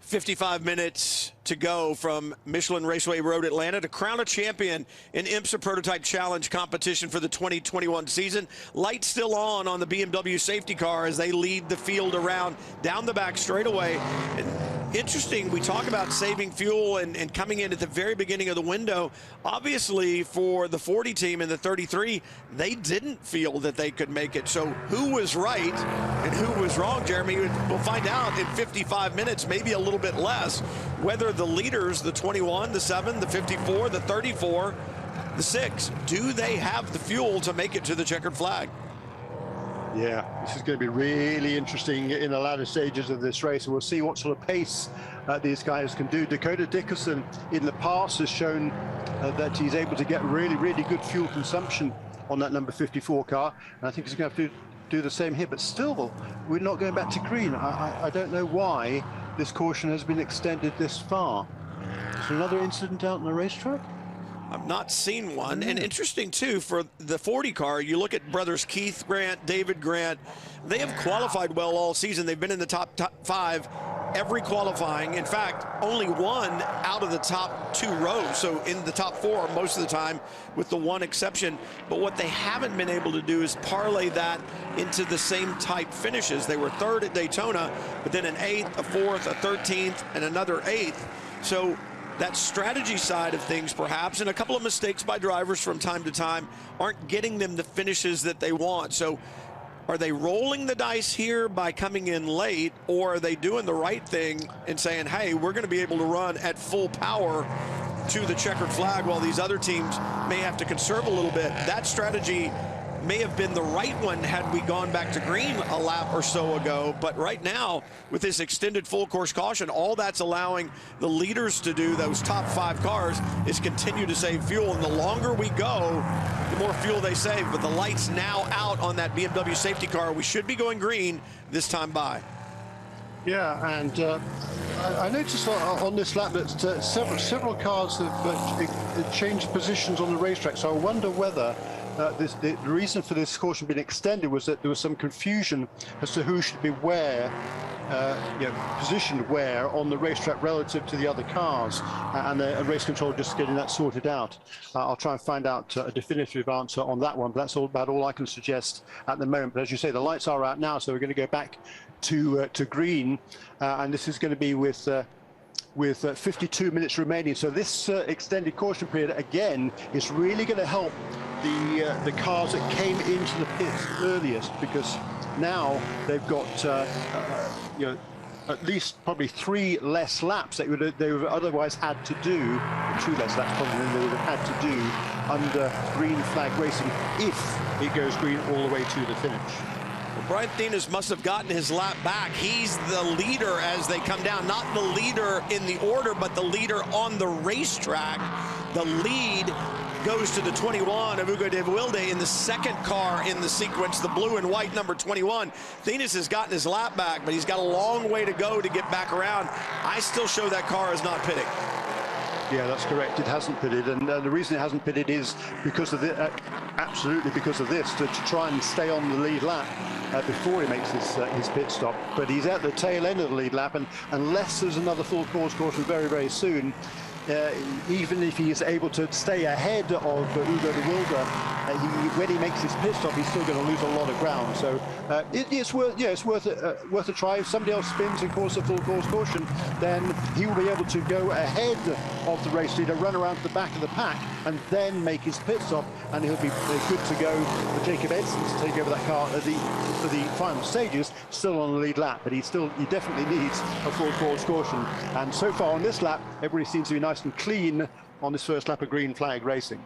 55 minutes to go from Michelin Raceway Road Atlanta to crown a champion in IMSA Prototype Challenge competition for the 2021 season. Lights still on the BMW safety car as they lead the field around down the back straightaway. And interesting, we talk about saving fuel and coming in at the very beginning of the window. Obviously, for the 40 team and the 33, they didn't feel that they could make it. So who was right and who was wrong, Jeremy? We'll find out in 55 minutes, maybe a little bit less, whether the leaders, the 21, the 7, the 54, the 34, the 6, do they have the fuel to make it to the checkered flag? Yeah, this is going to be really interesting in the latter stages of this race. We'll see what sort of pace these guys can do. Dakota Dickerson in the past has shown that he's able to get really, really good fuel consumption on that number 54 car. And I think he's going to have to do the same here. But still, we're not going back to green. I don't know why this caution has been extended this far. Is there another incident out on the racetrack? I've not seen one. And interesting, too, for the 40 car, you look at brothers Keith Grant, David Grant. They have qualified well all season. They've been in the top 5 every qualifying. In fact, only one out of the top 2 rows. So in the top 4 most of the time, with the one exception. But what they haven't been able to do is parlay that into the same type finishes. They were 3rd at Daytona, but then an 8th, a 4th, a 13th, and another 8th. So that strategy side of things, perhaps, and a couple of mistakes by drivers from time to time aren't getting them the finishes that they want. So are they rolling the dice here by coming in late, or are they doing the right thing and saying, hey, we're going to be able to run at full power to the checkered flag while these other teams may have to conserve a little bit? That strategy may have been the right one had we gone back to green a lap or so ago, but right now with this extended full course caution, all that's allowing the leaders to do, those top 5 cars, is continue to save fuel. And the longer we go, the more fuel they save. But the lights now out on that BMW safety car. We should be going green this time by. Yeah, and I noticed on this lap that several cars have changed positions on the racetrack, so I wonder whether the reason for this caution being extended was that there was some confusion as to who should be where, positioned where on the racetrack relative to the other cars, and the race control just getting that sorted out. I'll try and find out a definitive answer on that one, but that's about all I can suggest at the moment. But as you say, the lights are out now, so we're going to go back to green, and this is going to be with 52 minutes remaining. So this extended caution period again is really going to help the cars that came into the pits earliest, because now they've got at least probably 3 less laps that they would otherwise had to do, 2 less laps probably than they would have had to do under green flag racing if it goes green all the way to the finish. Well, Brian Thenis must have gotten his lap back. He's the leader as they come down, not the leader in the order, but the leader on the racetrack. The lead goes to the 21 of Ugo de Wilde in the 2nd car in the sequence, the blue and white number 21. Thenis has gotten his lap back, but he's got a long way to go to get back around. I still show that car is not pitting. Yeah, that's correct. It hasn't pitted, and the reason it hasn't pitted is because of absolutely because of this, to try and stay on the lead lap before he makes his pit stop. But he's at the tail end of the lead lap, and unless there's another full course caution very, very soon, even if he is able to stay ahead of Ugo de Wilde, when he makes his pit stop, he's still going to lose a lot of ground. So it's worth a try. If somebody else spins and calls a full course caution, then he will be able to go ahead of the race leader, run around to the back of the pack, and then make his pit stop, and he'll be good to go for Jacob Edson to take over that car for the final stages, still on the lead lap. But he definitely needs a full course caution. And so far on this lap, everybody seems to be nice and clean on this first lap of green flag racing.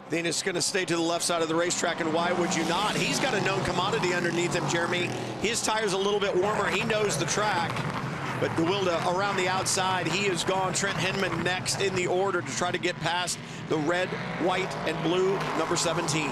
Thenis going to stay to the left side of the racetrack, and why would you not? He's got a known commodity underneath him, Jeremy. His tire's a little bit warmer. He knows the track. But DeWilde around the outside, he is gone. Trent Hinman next in the order to try to get past the red, white, and blue number 17.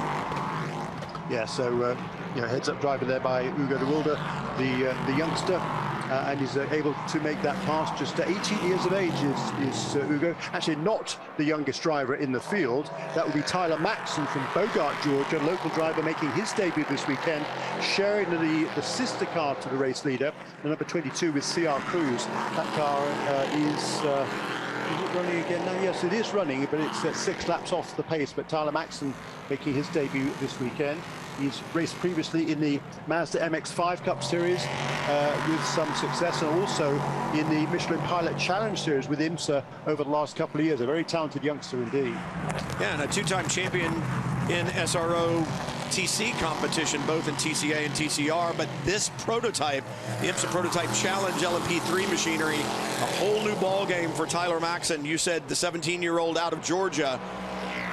Yeah, so heads-up driver there by Ugo DeWilde, the youngster. And he's able to make that pass. Just 18 years of age is Ugo. Actually, not the youngest driver in the field. That would be Tyler Maxson from Bogart, Georgia, local driver making his debut this weekend, sharing the sister car to the race leader, the number 22 with CR Cruz. That car is it running again now? Yes, it is running, but it's 6 laps off the pace. But Tyler Maxson making his debut this weekend. He's raced previously in the Mazda MX-5 Cup Series with some success, and also in the Michelin Pilot Challenge Series with IMSA over the last couple of years. A very talented youngster indeed. Yeah, and a 2-time champion in SRO TC competition, both in TCA and TCR. But this prototype, the IMSA Prototype Challenge LMP3 machinery, a whole new ball game for Tyler Maxson. You said the 17-year-old out of Georgia.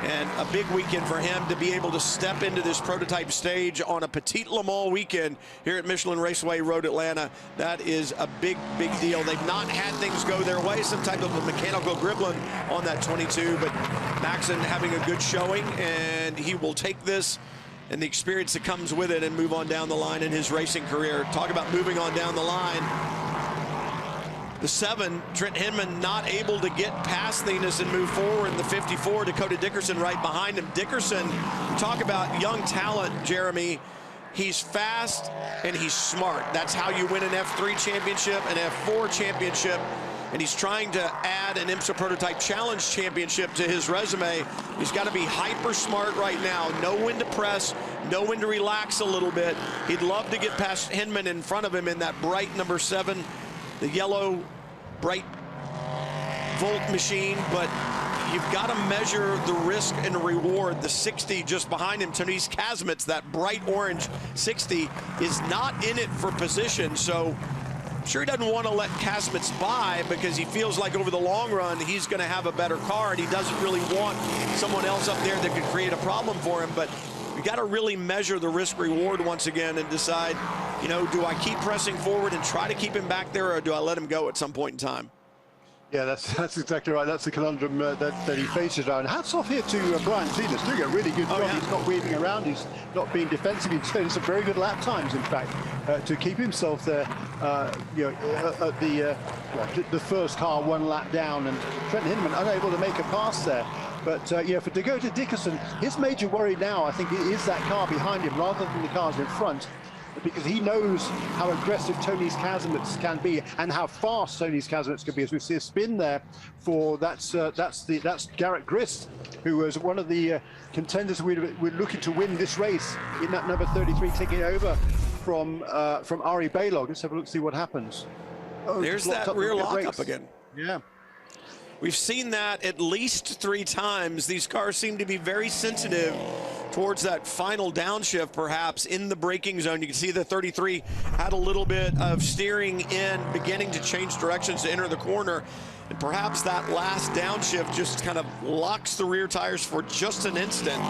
And a big weekend for him to be able to step into this prototype stage on a Petit Le Mans weekend here at Michelin Raceway Road Atlanta. That is a big, big deal. They've not had things go their way, some type of a mechanical gremlin on that 22, but Maxson having a good showing, and he will take this and the experience that comes with it and move on down the line in his racing career. Talk about moving on down the line. The 7, Trent Hinman, not able to get past Thenis and move forward. In the 54, Dakota Dickerson right behind him. Dickerson, talk about young talent, Jeremy. He's fast and he's smart. That's how you win an F3 championship, an F4 championship. And he's trying to add an IMSA Prototype Challenge championship to his resume. He's got to be hyper smart right now. Know when to press, know when to relax a little bit. He'd love to get past Hinman in front of him in that bright number 7. The yellow bright Volt machine, but you've got to measure the risk and reward. The 60 just behind him, Tonise Kazmits, that bright orange 60, is not in it for position. So I'm sure he doesn't want to let Kazmits by because he feels like over the long run he's going to have a better car, and he doesn't really want someone else up there that could create a problem for him. But you got to really measure the risk reward once again and decide, you know, do I keep pressing forward and try to keep him back there, or do I let him go at some point in time? Yeah, that's exactly right. That's the conundrum that he faces now. And hats off here to Brian Thenis, doing a really good job. Yeah. He's not weaving around. He's not being defensive. He's doing some very good lap times, in fact, to keep himself there. At the first car 1 lap down, and Trent Hinman unable to make a pass there. But for Dakota Dickerson, his major worry now, I think, is that car behind him rather than the cars in front, because he knows how aggressive Tonise Kazmits can be and how fast Tonise Kazmits can be. As we see a spin there for that's Garrett Grist, who was one of the contenders we're looking to win this race in that number 33, taking over from Ari Balog. Let's have a look, see what happens. Oh, there's that rear lockup again. Yeah. We've seen that at least 3 times. These cars seem to be very sensitive towards that final downshift, perhaps in the braking zone. You can see the 33 had a little bit of steering in, beginning to change directions to enter the corner. And perhaps that last downshift just kind of locks the rear tires for just an instant.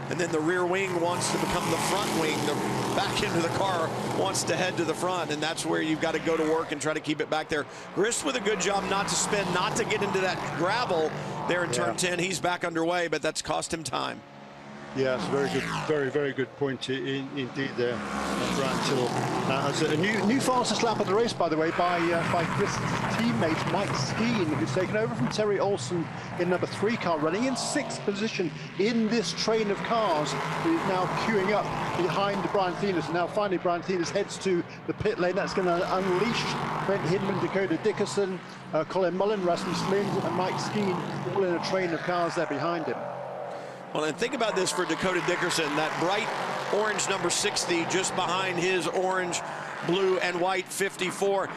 And then the rear wing wants to become the front wing. The back end of the car wants to head to the front. And that's where you've got to go to work and try to keep it back there. Grist with a good job not to spin, not to get into that gravel there in turn 10. He's back underway, but that's cost him time. Yeah, it's a very good, very good point indeed there, Brian Tillett. It's a new fastest lap of the race, by the way, by Grist's teammate Mike Skeen, who's taken over from Terry Olsen in number 3 car, running in 6th position in this train of cars. He's now queuing up behind Brian Thenis, and now finally Brian Thenis heads to the pit lane. That's going to unleash Trent Hinman, Dakota Dickerson, Colin Mullin, Rasmus Lind, and Mike Skeen, all in a train of cars there behind him. Well, and think about this for Dakota Dickerson, that bright orange number 60 just behind his orange, blue, and white 54.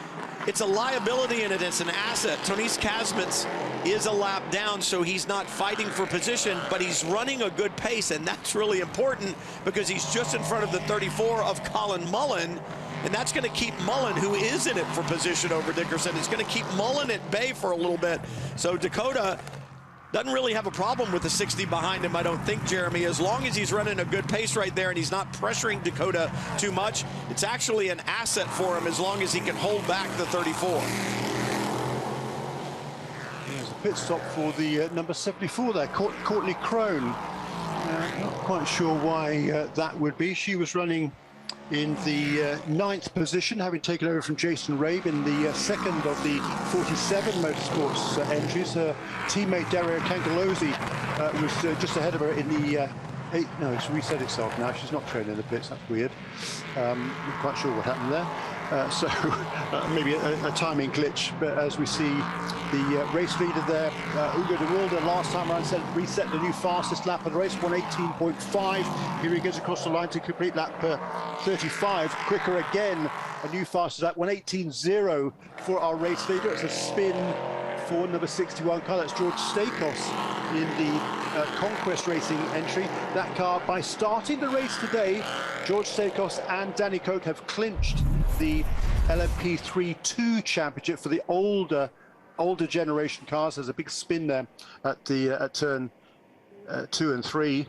It's a liability and it's an asset. Tonise Kazmits is a lap down, so he's not fighting for position, but he's running a good pace, and that's really important because he's just in front of the 34 of Colin Mullin, and that's going to keep Mullin, who is in it for position over Dickerson, it's going to keep Mullin at bay for a little bit. So Dakota doesn't really have a problem with the 60 behind him, I don't think, Jeremy. As long as he's running a good pace right there and he's not pressuring Dakota too much, it's actually an asset for him as long as he can hold back the 34. There's a pit stop for the number 74 there, Courtney Crone. Not quite sure why that would be. She was running in the 9th position, having taken over from Jason Rabe in the second of the 47 motorsports entries. Her teammate Dario Cangalozzi was just ahead of her in the 8th. No, it's reset itself now. She's not trailing in the pits. That's weird. Not quite sure what happened there. So maybe a timing glitch. But as we see the race leader there, Hugo de Wilde, last time around reset the new fastest lap of the race, 1:18.5. Here he goes across the line to complete lap 35. Quicker again, a new fastest lap, 1:18.0 for our race leader. It's a spin for number 61 car. That's George Stakos in the Conquest Racing entry. That car, by starting the race today, George Stakos and Danny Koch have clinched the LMP3 championship for the older generation cars. There's a big spin there at turn 2 and 3,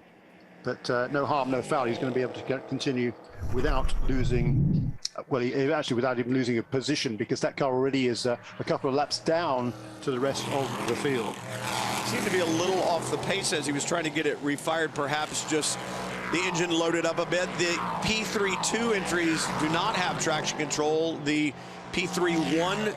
but no harm, no foul. He's going to be able to continue without losing, well, actually without even losing a position, because that car already is a couple of laps down to the rest of the field. Seemed to be a little off the pace as he was trying to get it refired, perhaps just the engine loaded up a bit. The P3-2 entries do not have traction control. The P3-1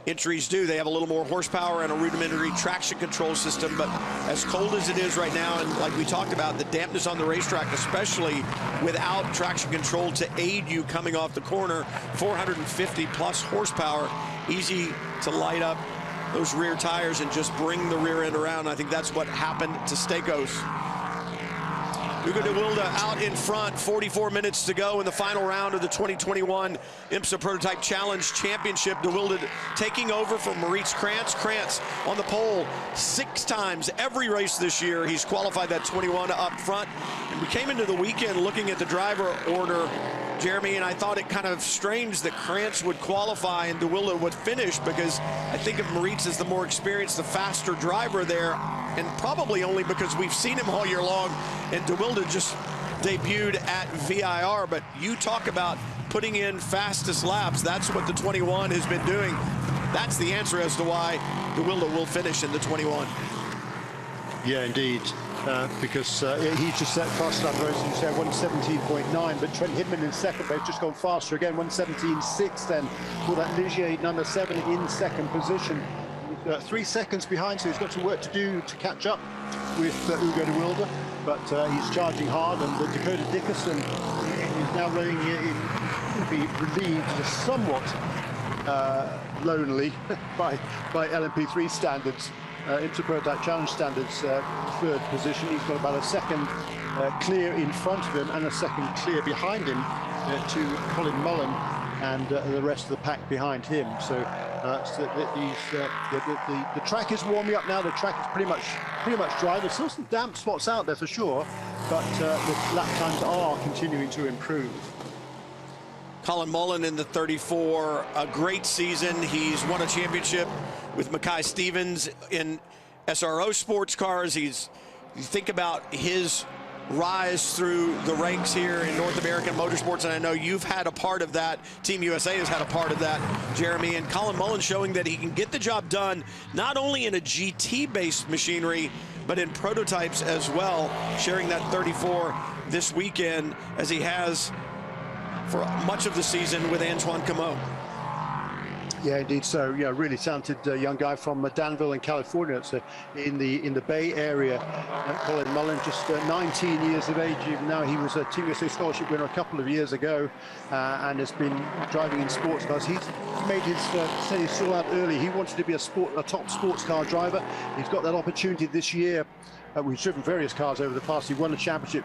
entries do. They have a little more horsepower and a rudimentary traction control system, but as cold as it is right now, and like we talked about, the dampness on the racetrack, especially without traction control to aid you coming off the corner, 450 plus horsepower, easy to light up those rear tires and just bring the rear end around. I think that's what happened to Stakos. Hugo de Wilde out in front, 44 minutes to go in the final round of the 2021 IMSA Prototype Challenge Championship. De Wilde taking over from Maurice Krantz. Krantz on the pole 6 times every race this year. He's qualified that 21 up front. And we came into the weekend looking at the driver order, Jeremy, and I thought it kind of strange that Krantz would qualify and de Wilde would finish, because I think of Maurice as the more experienced, the faster driver there, and probably only because we've seen him all year long, and de Wilde just debuted at VIR. But you talk about putting in fastest laps. That's what the 21 has been doing. That's the answer as to why de Wilde will finish in the 21. Yeah, indeed. Because he just set fast enough race, you say 1:17.9, but Trent Hinman in second, but just gone faster again, 1:17.6 then for that Ligier number 7 in second position. 3 seconds behind, so he's got some work to do to catch up with Hugo de Wilde, but he's charging hard, and Dakota Dickerson is now running in, be relieved somewhat lonely by LMP3 standards. IMSA Prototype Challenge standards, 3rd position. He's got about a second clear in front of him and a second clear behind him to Colin Mullin and the rest of the pack behind him. So the track is warming up now. The track is pretty much dry. There's still some damp spots out there for sure, but the lap times are continuing to improve. Colin Mullin in the 34, a great season. He's won a championship with Mackay Stevens in SRO sports cars. You think about his rise through the ranks here in North American motorsports, and I know you've had a part of that. Team USA has had a part of that, Jeremy. And Colin Mullin showing that he can get the job done, not only in a GT-based machinery, but in prototypes as well, sharing that 34 this weekend, as he has for much of the season with Antoine Cameau. Yeah, indeed. So, yeah, really talented young guy from Danville in California. It's in the Bay Area. Colin Mullin, just 19 years of age. Even now, he was a Team USA scholarship winner a couple of years ago, and has been driving in sports cars. He's made his say his soul out early. He wanted to be a top sports car driver. He's got that opportunity this year. We've driven various cars over the past. He won a championship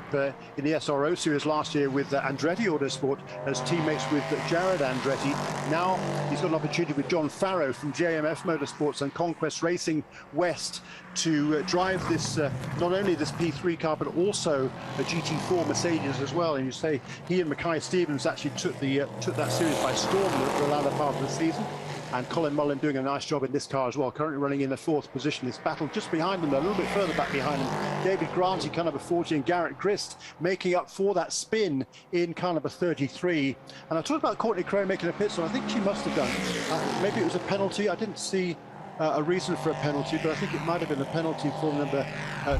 in the SRO series last year with Andretti Autosport as teammates with Jared Andretti. Now he's got an opportunity with John Farrow from JMF Motorsports and Conquest Racing West to drive this, not only this P3 car, but also a GT4 Mercedes as well. And you say he and Mackay Stevens actually took that series by storm the latter part of the season. and Colin Mullin doing a nice job in this car as well, currently running in the 4th position. This battle just behind them, a little bit further back behind them, David Grant in car number 40 and Garrett Grist making up for that spin in car number 33. And I talked about Courtney Crone making a pit stop. I think she must have done. Maybe it was a penalty. I didn't see a reason for a penalty, but I think it might have been a penalty for number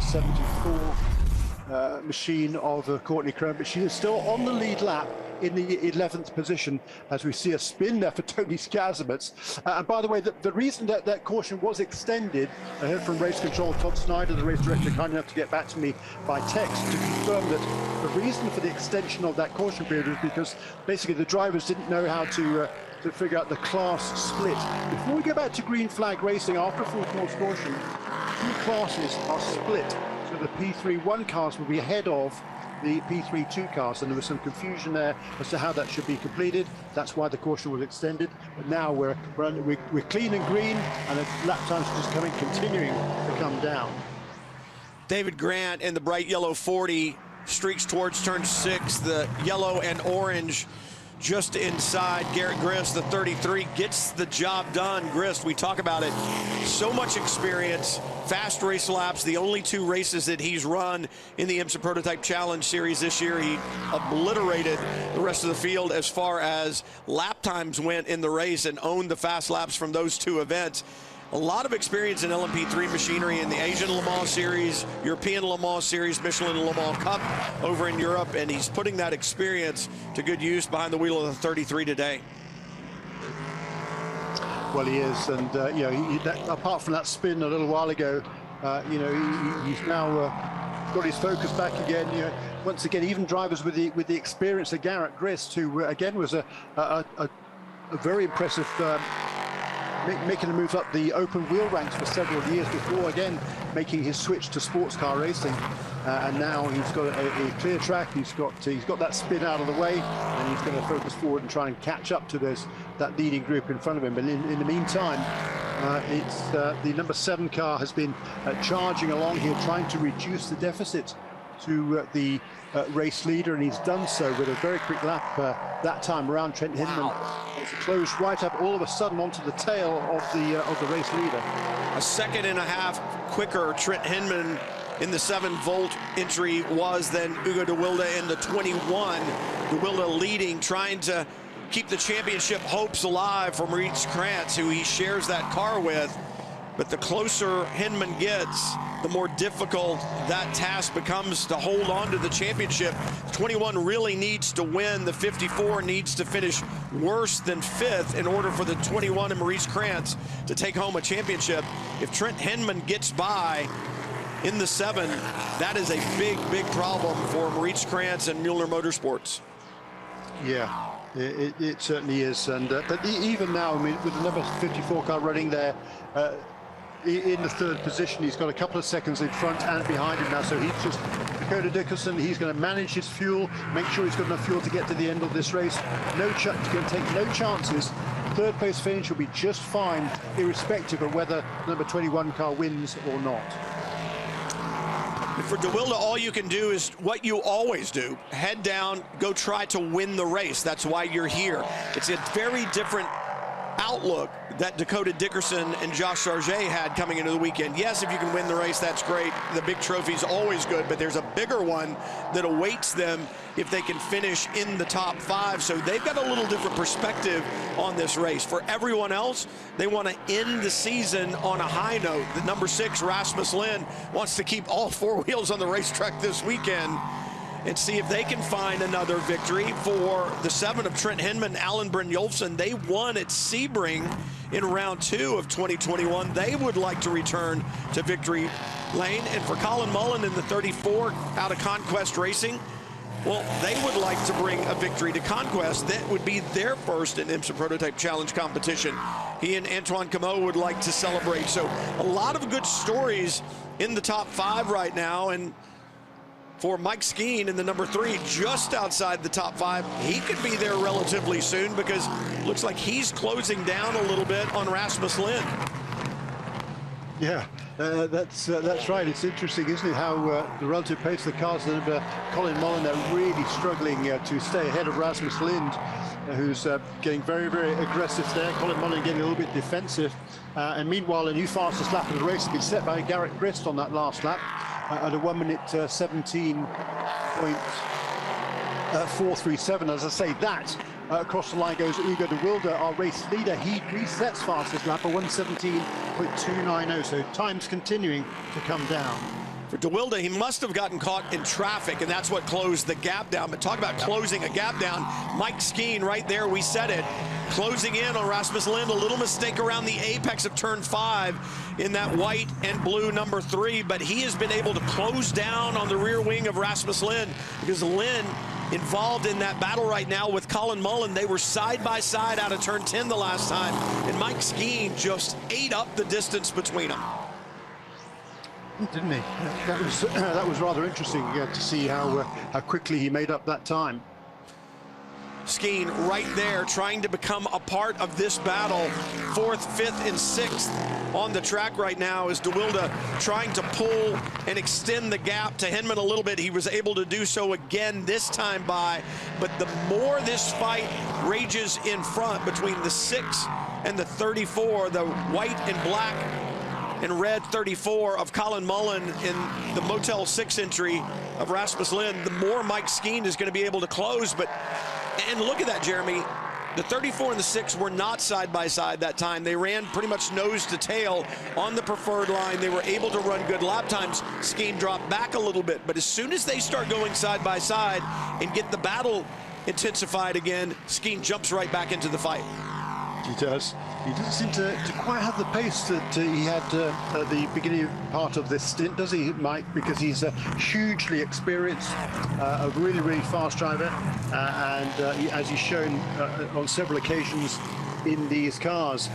74 machine of Courtney Crone. But she is still on the lead lap in the 11th position, as we see a spin there for Tony Skazimets. And by the way, the reason that that caution was extended, I heard from race control Todd Snyder, the race director, kind enough to get back to me by text to confirm that the reason for the extension of that caution period was because basically the drivers didn't know how to figure out the class split. Before we go back to green flag racing, after full course caution, 2 classes are split. So the P3-1 cars will be ahead of the P3-2 cars, and there was some confusion there as to how that should be completed. That's why the caution was extended. But now we're clean and green, and the lap times are just continuing to come down. David Grant in the bright yellow 40 streaks towards turn 6. The yellow and orange just inside. Garrett Grist, the 33, gets the job done. Grist, we talk about it, so much experience, fast race laps, the only 2 races that he's run in the IMSA Prototype Challenge Series this year. He obliterated the rest of the field as far as lap times went in the race and owned the fast laps from those 2 events. A lot of experience in LMP3 machinery in the Asian Le Mans Series, European Le Mans Series, Michelin Le Mans Cup over in Europe, and he's putting that experience to good use behind the wheel of the 33 today. Well, he is, and you know, apart from that spin a little while ago, you know, he's now got his focus back again. You know, once again, even drivers with the experience of Garrett Grist, who again was a very impressive. Making a move up the open wheel ranks for several years before, again, making his switch to sports car racing. And now he's got a clear track, he's got that spin out of the way, and he's going to focus forward and try and catch up to that leading group in front of him. But in the meantime, it's the number 7 car has been charging along here, trying to reduce the deficit to the race leader, and he's done so with a very quick lap that time around. Trent Hinman it's closed right up all of a sudden onto the tail of the race leader. A second and a half quicker Trent Hinman in the 7-volt entry was than Ugo de Wilde in the 21. De Wilde leading, trying to keep the championship hopes alive for Maurice Krantz, who he shares that car with. But the closer Hinman gets, the more difficult that task becomes to hold on to the championship. 21 really needs to win. The 54 needs to finish worse than 5th in order for the 21 and Maurice Krantz to take home a championship. If Trent Hinman gets by in the 7, that is a big, big problem for Maurice Krantz and Mueller Motorsports. Yeah, it certainly is. And but even now, I mean, with the number 54 car running there, in the 3rd position, he's got a couple of seconds in front and behind him now, so he's just Dakota Dickerson. He's going to manage his fuel, make sure he's got enough fuel to get to the end of this race. He's going to take no chances. 3rd place finish will be just fine, irrespective of whether number 21 car wins or not. For de Wilde, all you can do is what you always do. Head down, go try to win the race. That's why you're here. It's a very different outlook that Dakota Dickerson and Josh Sargent had coming into the weekend. Yes, if you can win the race, that's great. The big trophy's always good, but there's a bigger one that awaits them if they can finish in the top 5. So they've got a little different perspective on this race. For everyone else, they want to end the season on a high note. The number 6, Rasmus Lind, wants to keep all 4 wheels on the racetrack this weekend and see if they can find another victory. For the 7 of Trent Hinman, Alan Brynjolfsson, they won at Sebring in round 2 of 2021. They would like to return to victory lane. And for Colin Mullin in the 34 out of Conquest Racing, well, they would like to bring a victory to Conquest. That would be their first in IMSA Prototype Challenge competition. He and Antoine Cameau would like to celebrate. So a lot of good stories in the top 5 right now. And for Mike Skeen in the number 3, just outside the top 5, he could be there relatively soon, because it looks like he's closing down a little bit on Rasmus Lind. Yeah, that's right. It's interesting, isn't it, how the relative pace of the cars, Colin Mullin, are really struggling to stay ahead of Rasmus Lind. who's getting very, very aggressive there. Colin Mullin getting a little bit defensive. And meanwhile, a new fastest lap of the race has been set by Garrett Grist on that last lap at a 1 minute 17.437. As I say, that across the line goes Ugo de Wilde, our race leader. He resets fastest lap at 1:17.290. So time's continuing to come down. For de Wilde, he must have gotten caught in traffic, and that's what closed the gap down. But talk about closing a gap down. Mike Skeen right there, we said it, closing in on Rasmus Lind. A little mistake around the apex of turn 5 in that white and blue number 3, but he has been able to close down on the rear wing of Rasmus Lind, because Lind involved in that battle right now with Colin Mullin. They were side by side out of turn 10 the last time, and Mike Skeen just ate up the distance between them. Didn't he? That was rather interesting to see how quickly he made up that time. Skeen right there trying to become a part of this battle. 4th, 5th, and 6th on the track right now is de Wilde trying to pull and extend the gap to Hinman a little bit. He was able to do so again this time by, but the more this fight rages in front between the 6 and the 34, the white and black and red 34 of Colin Mullin in the Motel 6 entry of Rasmus Lind, the more Mike Skeen is going to be able to close. But, and look at that, Jeremy. The 34 and the 6 were not side by side that time. They ran pretty much nose to tail on the preferred line. They were able to run good lap times. Skeen dropped back a little bit, but as soon as they start going side by side and get the battle intensified again, Skeen jumps right back into the fight. He does. He doesn't seem to quite have the pace that he had at the beginning part of this stint, does he, Mike? Because he's a hugely experienced, a really, really fast driver, and as he's shown on several occasions in these cars,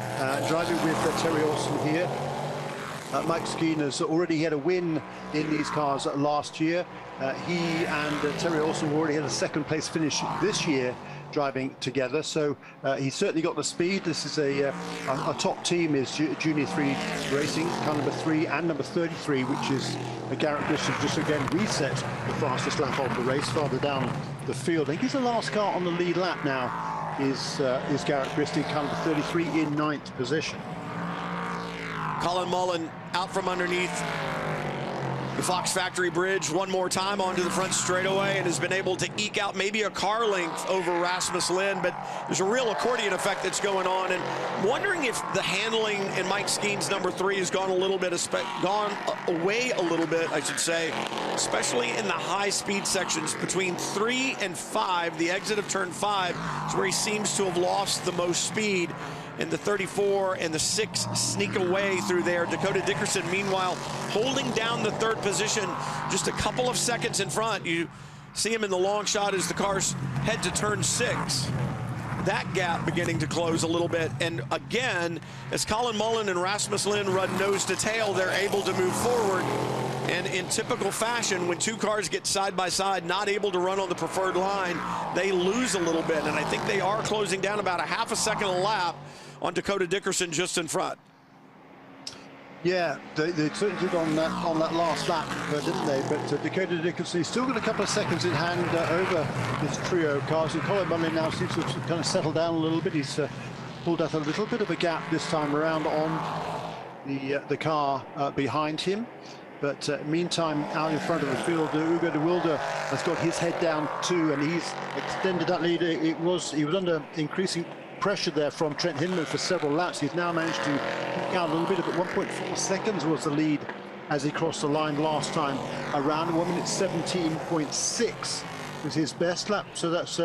driving with Terry Olsen here. Mike Skeen has already had a win in these cars last year. He and Terry Olsen already had a 2nd place finish this year, driving together, so he's certainly got the speed. This is a top team is Junior 3 Racing, car number 3 and number 33, which is Garrett Grist, who just again reset the fastest lap of the race farther down the field. I think he's the last car on the lead lap now, is Garrett Grist in car number 33 in 9th position. Colin Mullin out from underneath the Fox Factory Bridge one more time onto the front straightaway, and has been able to eke out maybe a car length over Rasmus Lind, but there's a real accordion effect that's going on, and wondering if the handling in Mike Skeen's number 3 has gone away a little bit, I should say, especially in the high speed sections between 3 and 5. The exit of turn 5 is where he seems to have lost the most speed, and the 34 and the 6 sneak away through there. Dakota Dickerson, meanwhile, holding down the 3rd position, just a couple of seconds in front. You see him in the long shot as the cars head to turn 6. That gap beginning to close a little bit. And again, as Colin Mullin and Rasmus Lind run nose to tail, they're able to move forward. And in typical fashion, when 2 cars get side by side, not able to run on the preferred line, they lose a little bit. And I think they are closing down about a half a second a lap on Dakota Dickerson just in front. Yeah, they certainly did on that last lap, didn't they? But Dakota Dickerson, he's still got a couple of seconds in hand over this trio of cars. And Colin Mullin now seems to have kind of settled down a little bit. He's pulled out a little bit of a gap this time around on the car behind him. But meantime, out in front of the field, Ugo de Wilde has got his head down too, and he's extended that lead. He was under increasing pressure there from Trent Hinman for several laps. He's now managed to eke out a little bit of it. 1.4 seconds was the lead as he crossed the line last time around. 1 minute 17.6 was his best lap. So that's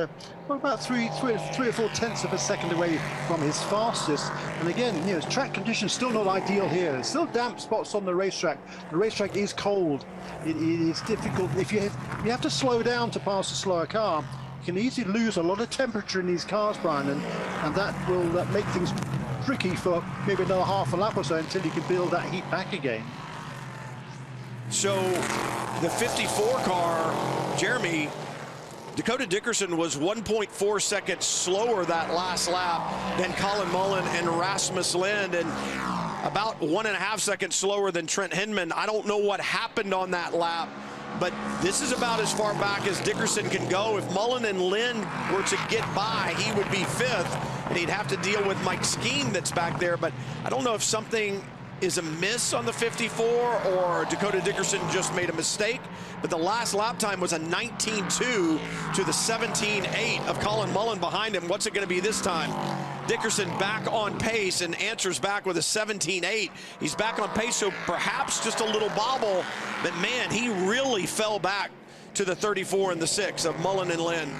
about three or 4 tenths of a second away from his fastest. And again, you know, track conditions still not ideal here. There's still damp spots on the racetrack. The racetrack is cold. It is difficult. If you have to slow down to pass a slower car, you can easily lose a lot of temperature in these cars, Brian, and that will make things tricky for maybe another half a lap or so until you can build that heat back again. So the 54 car, Jeremy, Dakota Dickerson was 1.4 seconds slower that last lap than Colin Mullin and Rasmus Lind, and about 1.5 seconds slower than Trent Hinman. I don't know what happened on that lap but this is about as far back as Dickerson can go. If Mullin and Lynn were to get by, he would be 5th, and he'd have to deal with Mike Skeen that's back there. But I don't know if something is a miss on the 54 or Dakota Dickerson just made a mistake, but the last lap time was a 19.2 to the 17.8 of Colin Mullin behind him. What's it going to be this time? Dickerson back on pace and answers back with a 17.8. He's back on pace, so perhaps just a little bobble, but man, he really fell back to the 34 and the 6 of Mullin and Lynn.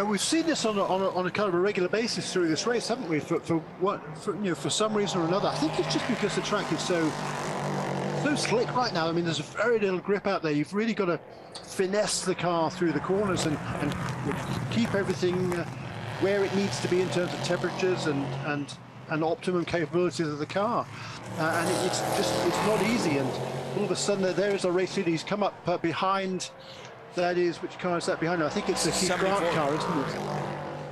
We've seen this on a kind of a regular basis through this race, haven't we? For some reason or another. I think it's just because the track is so slick right now. I mean, there's very little grip out there. You've really got to finesse the car through the corners and keep everything where it needs to be in terms of temperatures and optimum capabilities of the car. And it's not easy. And all of a sudden, there is a race leader. He's come up behind. That is, which car is that behind him? I think it's the Keith Grant car, isn't it?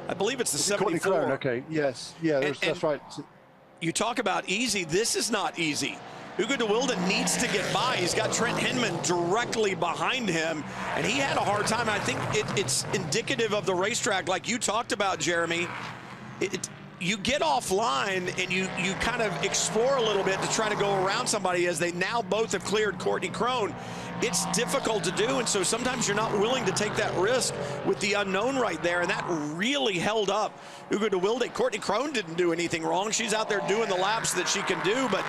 I believe it's the 74. Okay, yes, yeah, that's right. You talk about easy. This is not easy. Ugo de Wilde needs to get by. He's got Trent Hinman directly behind him, and he had a hard time. I think it's indicative of the racetrack, like you talked about, Jeremy. You get offline and you kind of explore a little bit to try to go around somebody, as they now both have cleared Courtney Crone. It's difficult to do, and so sometimes you're not willing to take that risk with the unknown right there, and that really held up Ugo de Wilde. Courtney Crone didn't do anything wrong. She's out there doing the laps that she can do, but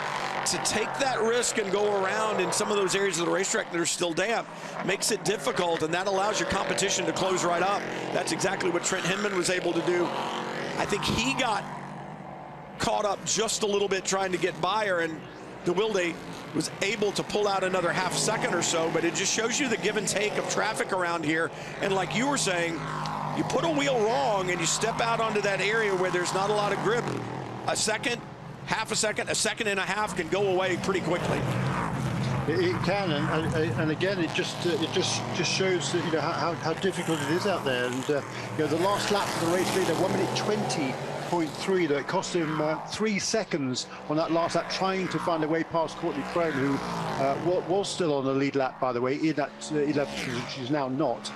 to take that risk and go around in some of those areas of the racetrack that are still damp makes it difficult, and that allows your competition to close right up. That's exactly what Trent Hinman was able to do. I think he got caught up just a little bit trying to get by her, and de Wilde was able to pull out another half second or so, but it just shows you the give and take of traffic around here. And like you were saying, you put a wheel wrong and you step out onto that area where there's not a lot of grip. A second, half a second, a second and a half can go away pretty quickly. It can, and again, it just shows that, how difficult it is out there. And the last lap for the race leader, 1:20.3, that cost him 3 seconds on that last lap, trying to find a way past Courtney Crone, who was still on the lead lap, by the way, in that 11th. She's now not.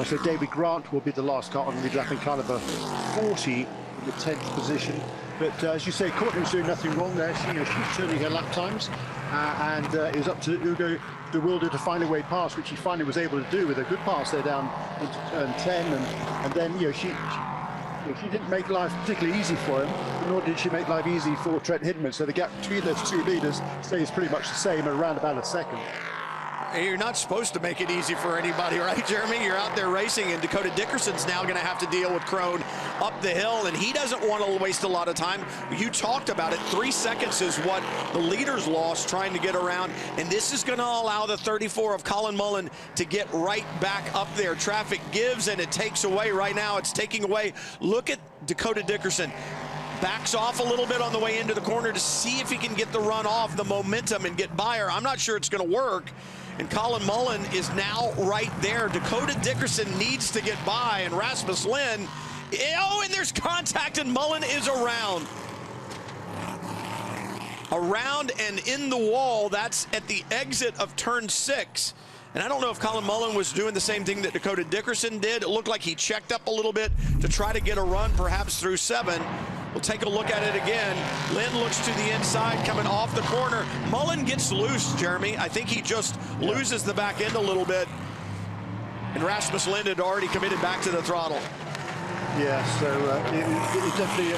So David Grant will be the last car on the lead lap in kind of a 40 in the 10th position. But as you say, Courtney was doing nothing wrong there. She's turning her lap times, and it was up to Ugo de Wilde to find a way past, which he finally was able to do with a good pass there down into turn 10, and then she didn't make life particularly easy for him, nor did she make life easy for Trent Hinman. So the gap between those two leaders stays pretty much the same, around about a second. You're not supposed to make it easy for anybody, right, Jeremy? You're out there racing, and Dakota Dickerson's now going to have to deal with Crone up the hill, and he doesn't want to waste a lot of time. You talked about it. 3 seconds is what the leaders lost trying to get around, and this is going to allow the 34 of Colin Mullin to get right back up there. Traffic gives and it takes away. Right now, it's taking away. Look at Dakota Dickerson. Backs off a little bit on the way into the corner to see if he can get the run off, the momentum, and get by her. I'm not sure it's going to work. And Colin Mullin is now right there. Dakota Dickerson needs to get by, and Rasmus Lynn, and there's contact, and Mullin is around. Around and in the wall. That's at the exit of turn 6. And I don't know if Colin Mullin was doing the same thing that Dakota Dickerson did. It looked like he checked up a little bit to try to get a run, perhaps through 7. We'll take a look at it again. Lynn looks to the inside, coming off the corner. Mullin gets loose, Jeremy. I think he just loses the back end a little bit. And Rasmus Lynn had already committed back to the throttle. Yeah, so it's definitely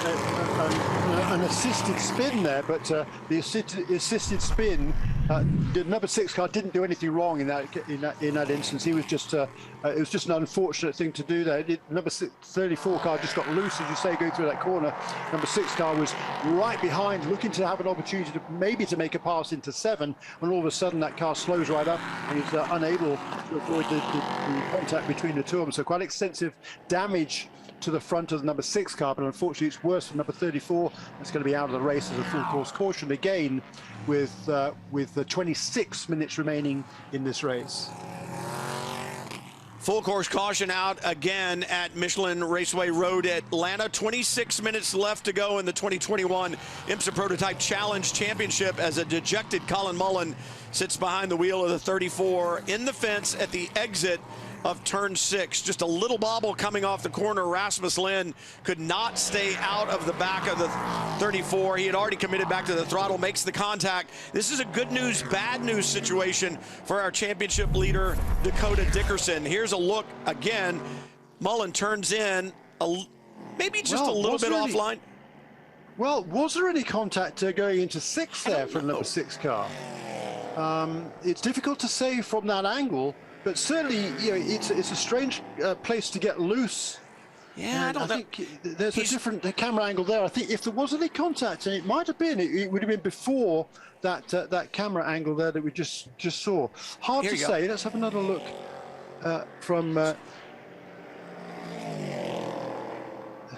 an assisted spin there, but the assisted spin, the number 6 car didn't do anything wrong in that instance. He was just it was just an unfortunate thing to do there. Number 34 car just got loose, as you say, going through that corner. Number 6 car was right behind, looking to have an opportunity to maybe to make a pass into 7, and all of a sudden that car slows right up, and he's unable to avoid the contact between the two of them. So quite extensive damage to the front of the number 6 car, but unfortunately it's worse for number 34. It's going to be out of the race as a full course caution again, with 26 minutes remaining in this race. Full course caution out again at Michelin Raceway Road, Atlanta. 26 minutes left to go in the 2021 IMSA Prototype Challenge Championship as a dejected Colin Mullin sits behind the wheel of the 34 in the fence at the exit of turn 6. Just a little bobble coming off the corner. Rasmus Lind could not stay out of the back of the 34. He had already committed back to the throttle, makes the contact. This is a good news, bad news situation for our championship leader, Dakota Dickerson. Here's a look again. Mullin turns in, maybe just a little bit offline. Well, was there any contact going into 6th there for the number 6 car? It's difficult to say from that angle. But certainly, you know, it's a strange place to get loose. Yeah, I think there's a different camera angle there. I think if there was any contact, and it might have been, it would have been before that that camera angle there that we just saw. Hard to say. Let's have another look from.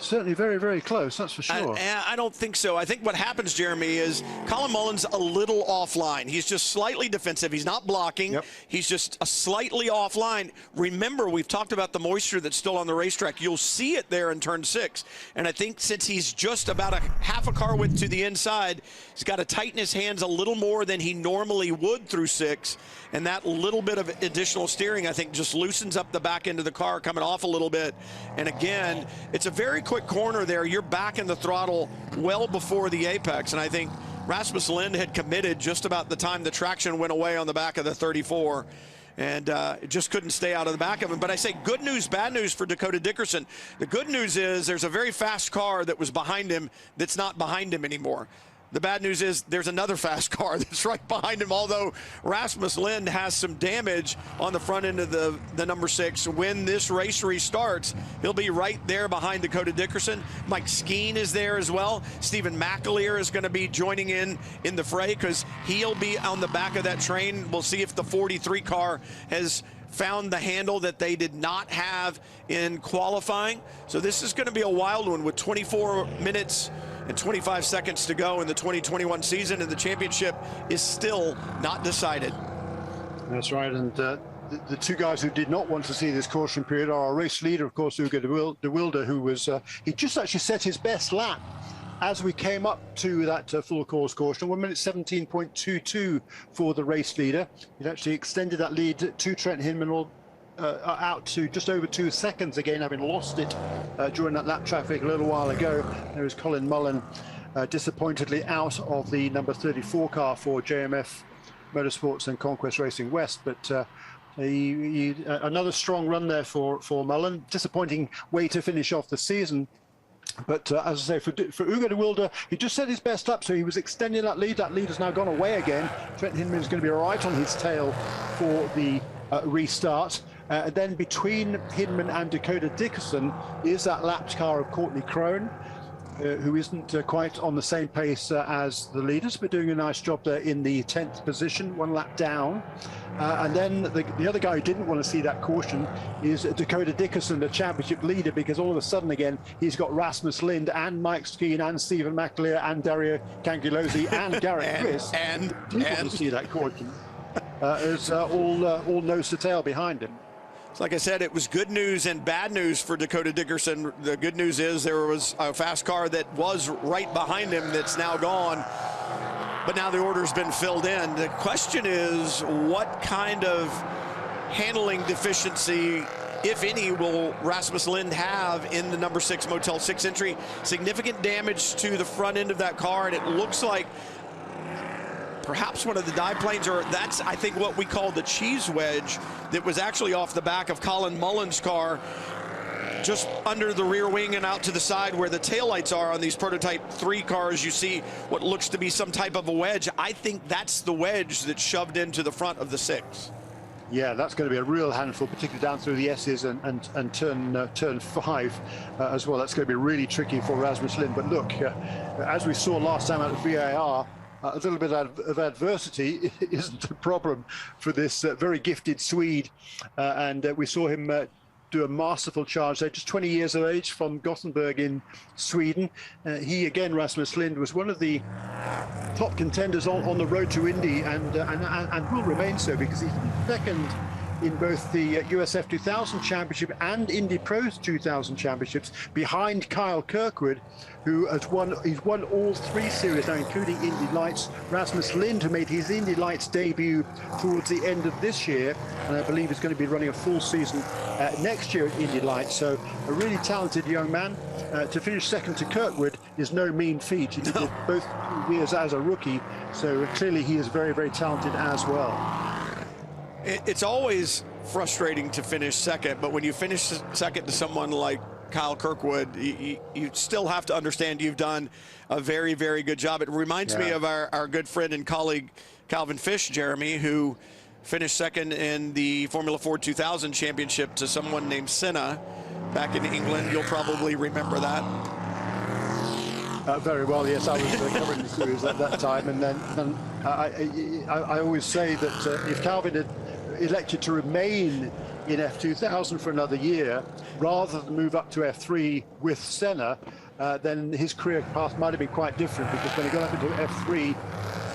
Certainly very, very close, that's for sure. I don't think so. I think what happens, Jeremy, is Colin Mullin's a little offline. He's just slightly defensive. He's not blocking. Yep. He's just slightly offline. Remember, we've talked about the moisture that's still on the racetrack. You'll see it there in turn 6. And I think since he's just about a half a car width to the inside, he's got to tighten his hands a little more than he normally would through 6. And that little bit of additional steering, I think, just loosens up the back end of the car, coming off a little bit. And again, it's a very quick corner there. You're back in the throttle well before the apex. And I think Rasmus Lind had committed just about the time the traction went away on the back of the 34. And it just couldn't stay out of the back of him. But I say good news, bad news for Dakota Dickerson. The good news is there's a very fast car that was behind him that's not behind him anymore. The bad news is there's another fast car that's right behind him, although Rasmus Lind has some damage on the front end of the number 6. When this race restarts, he'll be right there behind Dakota Dickerson. Mike Skeen is there as well. Stephen McAleer is going to be joining in the fray because he'll be on the back of that train. We'll see if the 43 car has found the handle that they did not have in qualifying. So this is going to be a wild one with 24 minutes and 25 seconds to go in the 2021 season, and the championship is still not decided. That's right, and the two guys who did not want to see this caution period are our race leader, of course, Ugo de Wilde, who was, he just actually set his best lap as we came up to that full course caution. 1 minute 17.22 for the race leader. He'd actually extended that lead to Trent Hinman out to just over 2 seconds again, having lost it during that lap traffic a little while ago. There is Colin Mullin disappointedly out of the number 34 car for JMF Motorsports and Conquest Racing West, but another strong run there for Mullin. Disappointing way to finish off the season. But as I say, for Ugo de Wilde, he just set his best up, so he was extending that lead. That lead has now gone away again. Trent Hinman is going to be right on his tail for the restart. And then between Hinman and Dakota Dickerson is that lapped car of Courtney Crone, who isn't quite on the same pace as the leaders, but doing a nice job there in the 10th position, 1 lap down. And then the other guy who didn't want to see that caution is Dakota Dickerson, the championship leader, because all of a sudden again, he's got Rasmus Lind and Mike Skeen and Stephen McAleer and Dario Cangialosi and Garrett Chris. And didn't want to see that caution. It's all nose to tail behind him. Like I said, it was good news and bad news for Dakota Dickerson. The good news is there was a fast car that was right behind him that's now gone, but now the order's been filled in. The question is, what kind of handling deficiency, if any, will Rasmus Lind have in the number 6 Motel 6 entry? Significant damage to the front end of that car, and it looks like perhaps one of the dive planes, or that's, I think, what we call the cheese wedge that was actually off the back of Colin Mullin's car, just under the rear wing and out to the side where the taillights are on these prototype 3 cars. You see what looks to be some type of a wedge. I think that's the wedge that's shoved into the front of the 6. Yeah, that's going to be a real handful, particularly down through the S's and turn 5 as well. That's going to be really tricky for Rasmus Lind. But look, as we saw last time out of VAR, a little bit of adversity isn't a problem for this very gifted Swede. And we saw him do a masterful charge there, just 20 years of age, from Gothenburg in Sweden. He, again, Rasmus Lind, was one of the top contenders on the road to Indy and will remain so, because he's second in both the USF 2000 Championship and Indy Pro 2000 Championships, behind Kyle Kirkwood, who has won all 3 series now, including Indy Lights. Rasmus Lind, who made his Indy Lights debut towards the end of this year, and I believe is going to be running a full season next year at Indy Lights. So a really talented young man. To finish second to Kirkwood is no mean feat. He did it both years as a rookie, so clearly he is very, very talented as well. It's always frustrating to finish second, but when you finish second to someone like Kyle Kirkwood, you still have to understand you've done a very, very good job. It reminds me of our good friend and colleague Calvin Fish, Jeremy, who finished second in the Formula Ford 2000 Championship to someone named Senna back in England. You'll probably remember that. Very well, yes. I was covering the series at that time, and then I always say that if Calvin had elected to remain in F2000 for another year rather than move up to F3 with Senna, then his career path might have been quite different, because when he got up into F3,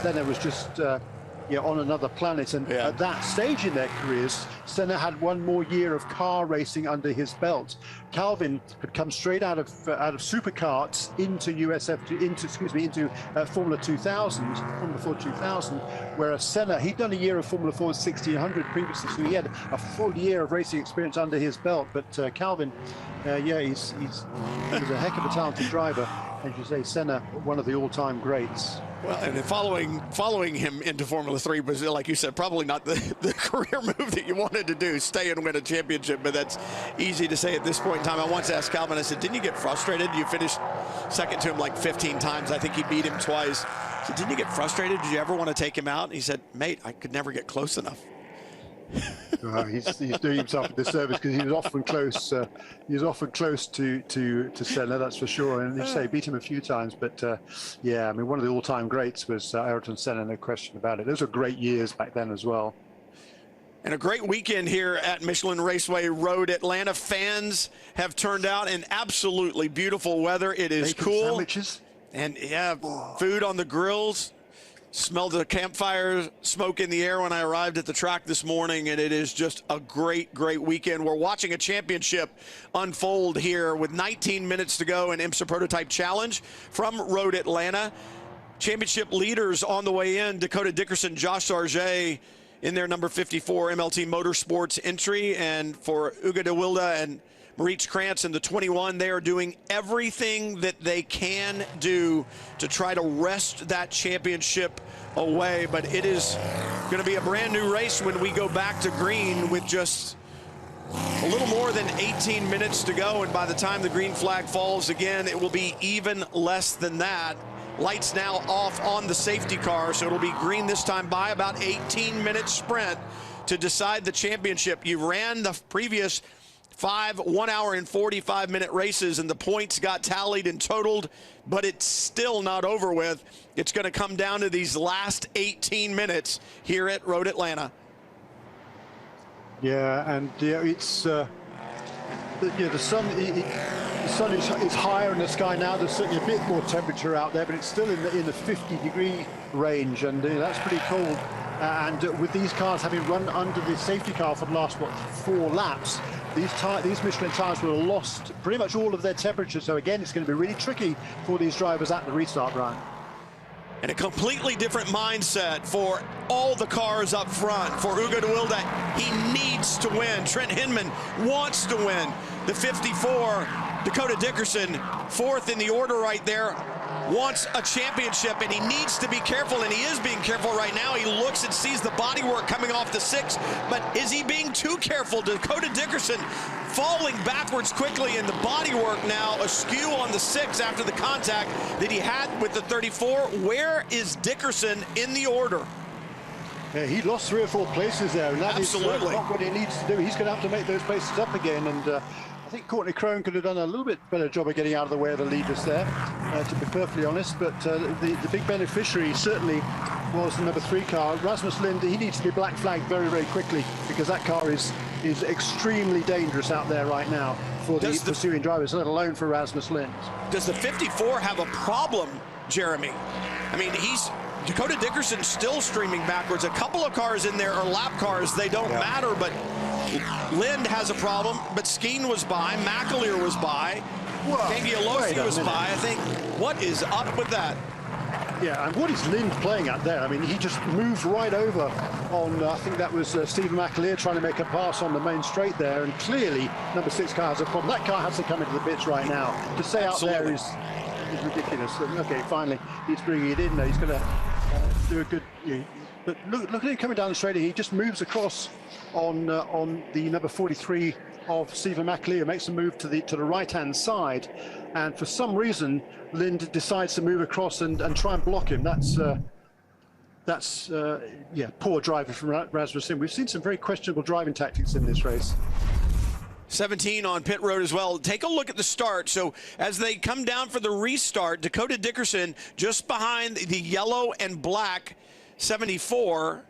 Senna was just on another planet, and at that stage in their careers, Senna had one more year of car racing under his belt. Calvin had come straight out of supercarts into into Formula 2000, Formula Ford 2000, whereas Senna, he'd done a year of Formula Ford 1600 previously, so he had a full year of racing experience under his belt. But Calvin, he's a heck of a talented driver. As you say, Senna, one of the all-time greats. Well, and following him into Formula 3 was, like you said, probably not the career move that you wanted to do, stay and win a championship, but that's easy to say at this point in time. I once asked Calvin, I said, didn't you get frustrated? You finished second to him like 15 times. I think he beat him twice. I said, didn't you get frustrated? Did you ever want to take him out? And he said, mate, I could never get close enough. He's doing himself a disservice, because he was often close. He was often close to Senna, that's for sure. And you say beat him a few times, but yeah, I mean, one of the all-time greats was Ayrton Senna, no question about it. Those were great years back then as well. And a great weekend here at Michelin Raceway Road, Atlanta. Fans have turned out in absolutely beautiful weather. It is cool. Sandwiches. And food on the grills. Smelled the campfire smoke in the air when I arrived at the track this morning, and it is just a great, great weekend. We're watching a championship unfold here with 19 minutes to go in IMSA Prototype Challenge from Road Atlanta. Championship leaders on the way in: Dakota Dickerson, Josh Sargé in their number 54 MLT Motorsports entry, and for Uga de Wilde and Maurice Krantz in the 21, they are doing everything that they can do to try to wrest that championship away. But it is going to be a brand new race when we go back to green with just a little more than 18 minutes to go. And by the time the green flag falls again, it will be even less than that. Lights now off on the safety car, so it'll be green this time by about 18-minute sprint to decide the championship. You ran the previous 5 1-hour and 45-minute races, and the points got tallied and totaled, but it's still not over with. It's going to come down to these last 18 minutes here at Road Atlanta. Yeah, and it's the sun. The sun is higher in the sky now. There's certainly a bit more temperature out there, but it's still in the 50-degree range, and that's pretty cold. And with these cars having run under the safety car for the last 4 laps, these Michelin tires will have lost pretty much all of their temperature. So again, it's going to be really tricky for these drivers at the restart run. And a completely different mindset for all the cars up front. For Uga de Wilde, he needs to win. Trent Hinman wants to win. The 54, Dakota Dickerson, 4th in the order right there, wants a championship, and he needs to be careful, and he is being careful right now. He looks and sees the bodywork coming off the 6, but is he being too careful? Dakota Dickerson falling backwards quickly, and the bodywork now askew on the 6 after the contact that he had with the 34. Where is Dickerson in the order? Yeah, he lost 3 or 4 places there, and that is not what he needs to do. He's going to have to make those places up again, and I think Courtney Crone could have done a little bit better job of getting out of the way of the leaders there, to be perfectly honest. But the big beneficiary certainly was the number 3 car. Rasmus Lind, he needs to be black flagged very, very quickly, because that car is extremely dangerous out there right now for the pursuing drivers, let alone for Rasmus Lind. Does the 54 have a problem, Jeremy? I mean, he's Dakota Dickerson still streaming backwards. A couple of cars in there are lap cars. They don't matter, but Lind has a problem. But Skeen was by. McAleer was by. Kangialosi was by. I think, what is up with that? Yeah, and what is Lind playing at there? I mean, he just moved right over on, I think that was Stephen McAleer trying to make a pass on the main straight there, and clearly number 6 car has a problem. That car has to come into the pits right now. To stay out there is ridiculous. Okay, finally, he's bringing it in there. He's going to do a good... But look at him coming down the straight. He just moves across on the number 43 of Stephen McAleer, makes a move to the right-hand side, and for some reason Lind decides to move across and try and block him. That's poor driving from Rasmus Lind. We've seen some very questionable driving tactics in this race. 17 on pit road as well. Take a look at the start. So as they come down for the restart, Dakota Dickerson just behind the yellow and black 74,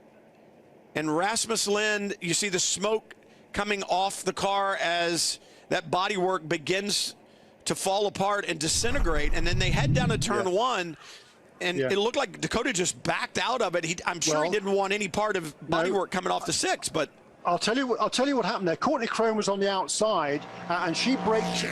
and Rasmus Lind, you see the smoke coming off the car as that bodywork begins to fall apart and disintegrate, and then they head down to turn 1, and it looked like Dakota just backed out of it. I'm sure he didn't want any part of bodywork coming off the 6, but I'll tell you what happened there. Courtney Crone was on the outside, and she braked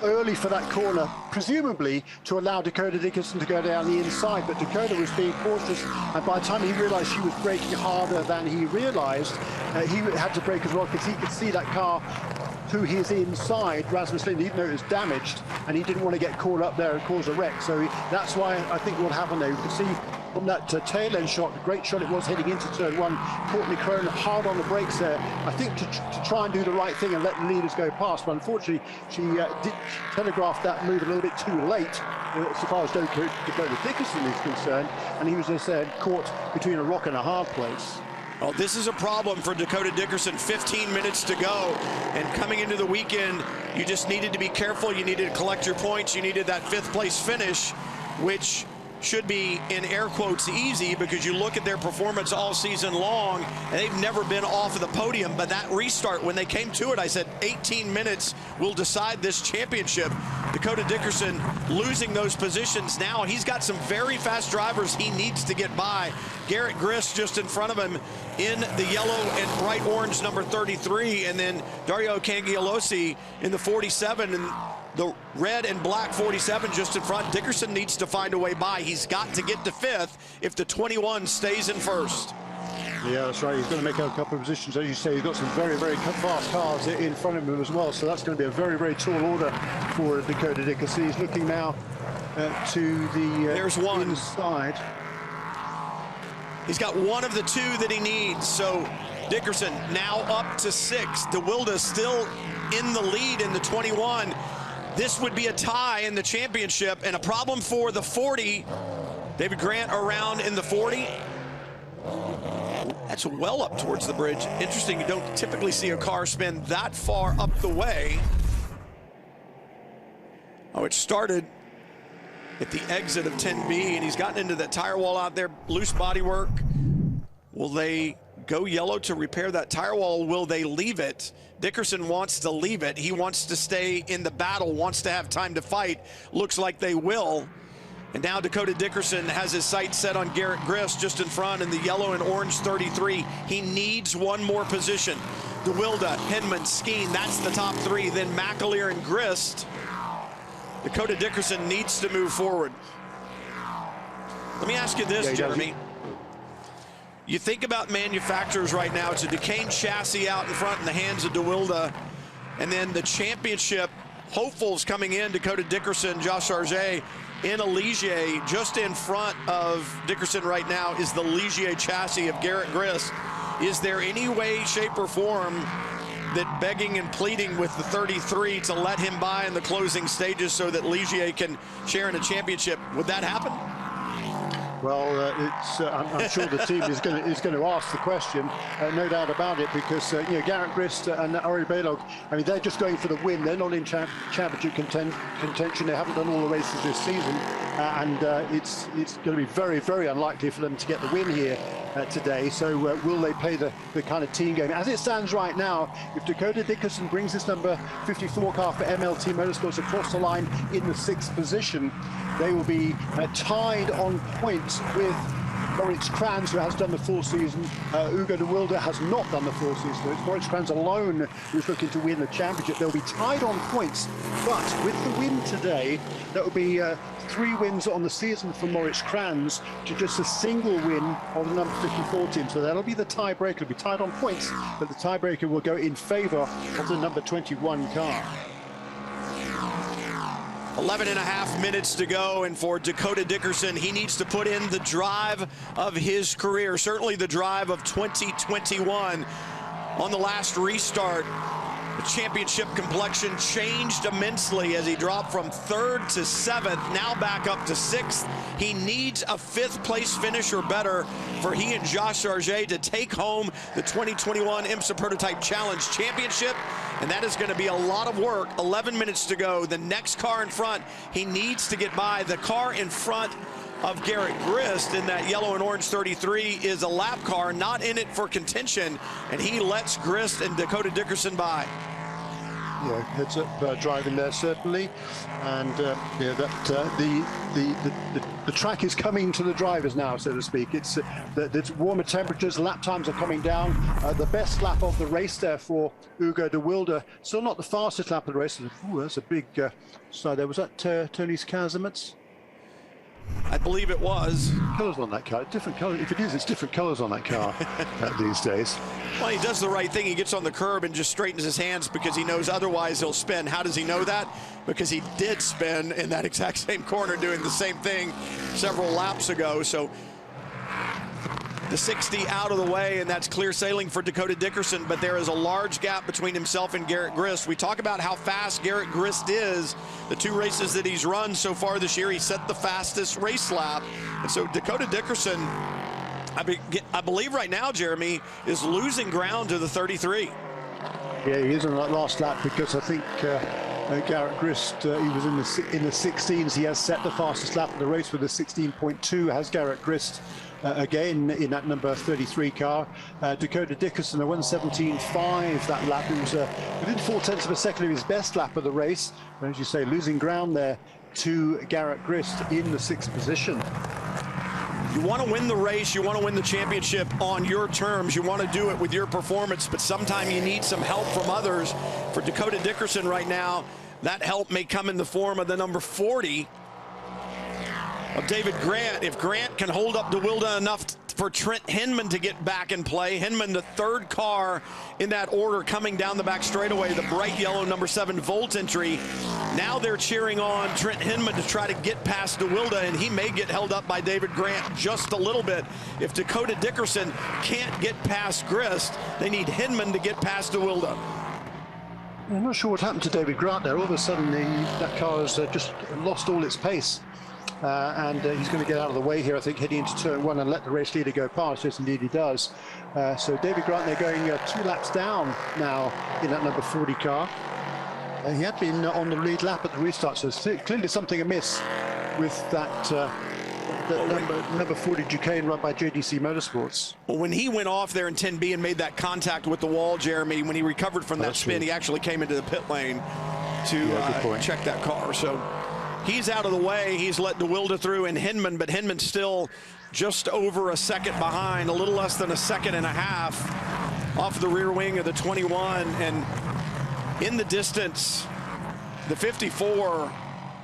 early for that corner, presumably to allow Dakota Dickerson to go down the inside. But Dakota was being cautious, and by the time he realized she was braking harder than he realized, he had to brake as well, because he could see that car to his inside, Rasmus Lind, even though it was damaged, and he didn't want to get caught up there and cause a wreck. So that's why I think what happened there, you can see from that tail end shot, the great shot it was heading into turn 1, Courtney Crone hard on the brakes there, I think to try and do the right thing and let the leaders go past, but unfortunately she did telegraph that move a little bit too late so far as Dakota Dickerson is concerned, and he was just caught between a rock and a hard place. Oh, this is a problem for Dakota Dickerson. 15 minutes to go, and coming into the weekend, you just needed to be careful. You needed to collect your points. You needed that 5th place finish, which should be in air quotes easy, because you look at their performance all season long and they've never been off of the podium. But that restart, when they came to it, I said 18 minutes will decide this championship. Dakota Dickerson losing those positions. Now he's got some very fast drivers he needs to get by. Garrett Grist just in front of him in the yellow and bright orange number 33, and then Dario Cangialosi in the 47, and the red and black 47 just in front. Dickerson needs to find a way by. He's got to get to 5th if the 21 stays in 1st. Yeah, that's right. He's going to make a couple of positions. As you say, he's got some very, very fast cars in front of him as well. So that's going to be a very, very tall order for Dakota Dickerson. He's looking now to the There's one inside. He's got one of the 2 that he needs. So Dickerson now up to 6. DeWilde still in the lead in the 21. This would be a tie in the championship, and a problem for the 40. David Grant around in the 40. That's well up towards the bridge. Interesting, you don't typically see a car spin that far up the way. Oh, it started at the exit of 10B, and he's gotten into that tire wall out there, loose bodywork. Will they go yellow to repair that tire wall? Will they leave it? Dickerson wants to leave it. He wants to stay in the battle, wants to have time to fight. Looks like they will. And now Dakota Dickerson has his sights set on Garrett Grist just in front in the yellow and orange 33. He needs one more position. DeWilde, Hinman, Skeen, that's the top 3. Then McAleer and Grist. Dakota Dickerson needs to move forward. Let me ask you this, Jeremy. You think about manufacturers right now. It's a Duquesne chassis out in front in the hands of DeWilde. And then the championship hopefuls coming in, Dakota Dickerson, Josh Arget, in a Ligier. Just in front of Dickerson right now is the Ligier chassis of Garrett Grist. Is there any way, shape, or form that begging and pleading with the 33 to let him by in the closing stages so that Ligier can share in a championship, would that happen? Well, I'm sure the team is going to ask the question, no doubt about it, because Garrett Grist and Ori Balog, I mean, they're just going for the win. They're not in championship contention. They haven't done all the races this season, and it's going to be very, very unlikely for them to get the win here today. So will they play the kind of team game? As it stands right now, if Dakota Dickerson brings this number 54 car for MLT Motorsports across the line in the 6th position, they will be tied on points with Moritz Kranz, who has done the full season. Ugo de Wilde has not done the full season. So it's Moritz Kranz alone who's looking to win the championship. They'll be tied on points, but with the win today, that will be 3 wins on the season for Moritz Kranz to just a single win on the number 54 team. So that'll be the tiebreaker. It'll be tied on points, but the tiebreaker will go in favor of the number 21 car. 11.5 minutes to go, and for Dakota Dickerson, he needs to put in the drive of his career, certainly the drive of 2021. On the last restart, the championship complexion changed immensely as he dropped from 3rd to 7th, now back up to 6th. He needs a 5th place finish or better for he and Josh Sargé to take home the 2021 IMSA Prototype Challenge Championship, and that is going to be a lot of work. 11 minutes to go. The next car in front, he needs to get by. The car in front of Garrett Grist in that yellow and orange 33 is a lap car, not in it for contention, and he lets Grist and Dakota Dickerson by. Yeah, heads up driving there certainly, and yeah, the track is coming to the drivers now, so to speak. It's warmer temperatures, lap times are coming down. The best lap of the race there for Ugo de Wilde. Still not the fastest lap of the race. Ooh, that's a big slide there. Was that Tony Kazimierz? I believe it was. Colours on that car, different colours. If it is, it's different colours on that car these days. Well, he does the right thing. He gets on the curb and just straightens his hands because he knows otherwise he'll spin. How does he know that? Because he did spin in that exact same corner doing the same thing several laps ago. So the 60 out of the way, and that's clear sailing for Dakota Dickerson, but there is a large gap between himself and Garrett Grist. We talk about how fast Garrett Grist is. The 2 races that he's run so far this year, he set the fastest race lap. And so Dakota Dickerson, I believe right now, Jeremy, is losing ground to the 33. Yeah, he is on that last lap because I think Garrett Grist, he was in the 16s. He has set the fastest lap of the race with a 16.2. Has Garrett Grist again in that number 33 car. Dakota Dickerson, a 1:17.5 that lap. It was within 0.4 of a second of his best lap of the race. And as you say, losing ground there to Garrett Grist in the 6th position. You want to win the race, you want to win the championship on your terms, you want to do it with your performance, but sometimes you need some help from others. For Dakota Dickerson right now, that help may come in the form of the number 40 of David Grant. If Grant can hold up de Wilde enough for Trent Hinman to get back in play. Hinman, the 3rd car in that order coming down the back straightaway, the bright yellow number 7 Volt entry. Now they're cheering on Trent Hinman to try to get past de Wilde, and he may get held up by David Grant just a little bit. If Dakota Dickerson can't get past Grist, they need Hinman to get past de Wilde. I'm not sure what happened to David Grant there. All of a sudden, that car has just lost all its pace. And he's going to get out of the way here, I think, heading into turn 1 and let the race leader go past. Yes, indeed he does. So David Grant, they're going 2 laps down now in that number 40 car. He had been on the lead lap at the restart, so clearly something amiss with that number 40 Duquesne run by JDC Motorsports. Well, when he went off there in 10B and made that contact with the wall, Jeremy, when he recovered from that spin, he actually came into the pit lane to check that car. So he's out of the way. He's let de Wilde through and Hinman, but Hinman's still just over a second behind, a little less than a second and a half off the rear wing of the 21. And in the distance, the 54,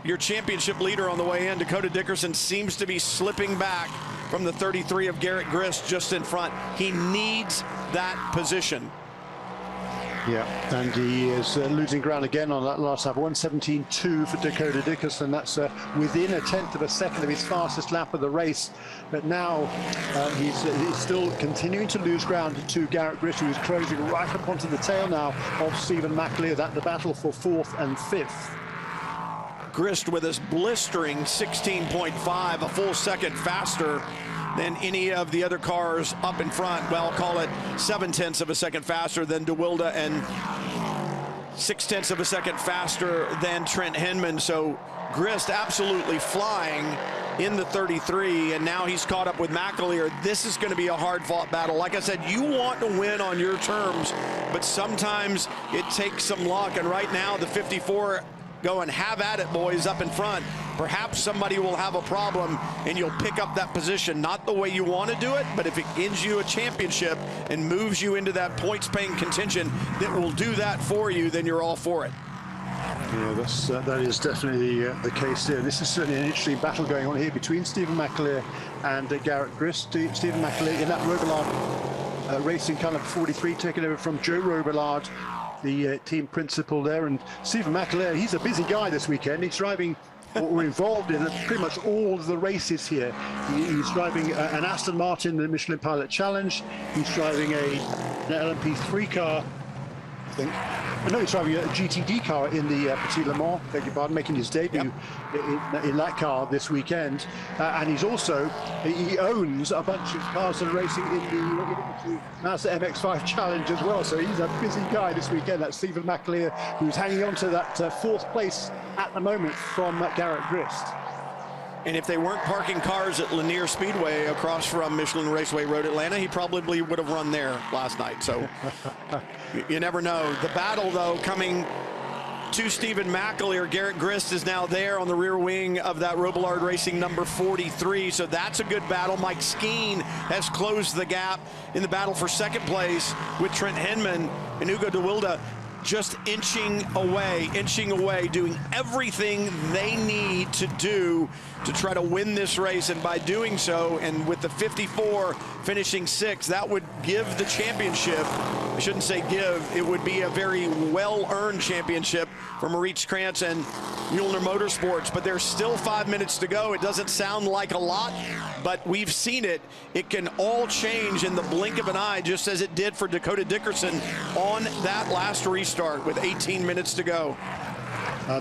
your championship leader on the way in, Dakota Dickerson, seems to be slipping back from the 33 of Garrett Grist just in front. He needs that position. Yeah, and he is losing ground again on that last lap. 1:17.2 for Dakota Dickerson. That's within 1/10 of a second of his fastest lap of the race. But now he's still continuing to lose ground to Garrett Grist, who is closing right up onto the tail now of Stephen McAleer. That the battle for 4th and 5th. Grist with his blistering 16.5, a full second faster than any of the other cars up in front. Well, call it 0.7 of a second faster than de Wilde and 0.6 of a second faster than Trent Hinman. So Grist absolutely flying in the 33, and now he's caught up with McAleer. This is going to be a hard-fought battle. Like I said, you want to win on your terms, but sometimes it takes some luck, and right now the 54 going have at it, boys, up in front. perhaps somebody will have a problem and you'll pick up that position. Not the way you want to do it, but if it gives you a championship and moves you into that points-paying contention that will do that for you, then you're all for it. Yeah, that is definitely the case here. This is certainly an interesting battle going on here between Stephen McAleer and Garrett Grist. Stephen McAleer in that Robillard Racing Car number 43, taken over from Joe Robillard, the team principal there. And Stephen McAleer, he's a busy guy this weekend. He's driving or involved in pretty much all of the races here. He's driving an Aston Martin, the Michelin Pilot Challenge. He's driving an LMP3 car, I think. No, he's driving a GTD car in the Petit Le Mans, beg your pardon, making his debut in that car this weekend. And he's also, he owns a bunch of cars that are racing in the Mazda MX-5 Challenge as well. So he's a busy guy this weekend. That's Stephen McAleer, who's hanging on to that fourth place at the moment from Garrett Grist. And if they weren't parking cars at Lanier Speedway across from Michelin Raceway Road Atlanta, he probably would have run there last night. So you never know. The battle, though, coming to Stephen McAleer. Garrett Grist is now there on the rear wing of that Robillard Racing number 43. So that's a good battle. Mike Skeen has closed the gap in the battle for second place with Trent Hinman and Ugo de Wilde just inching away, doing everything they need to do to try to win this race. And by doing so, and with the 54 finishing sixth, that would give the championship, I shouldn't say give, it would be a very well-earned championship for Maurice Krantz and Mueller Motorsports. But there's still 5 minutes to go. It doesn't sound like a lot, but we've seen it. It can all change in the blink of an eye, just as it did for Dakota Dickerson on that last restart with 18 minutes to go.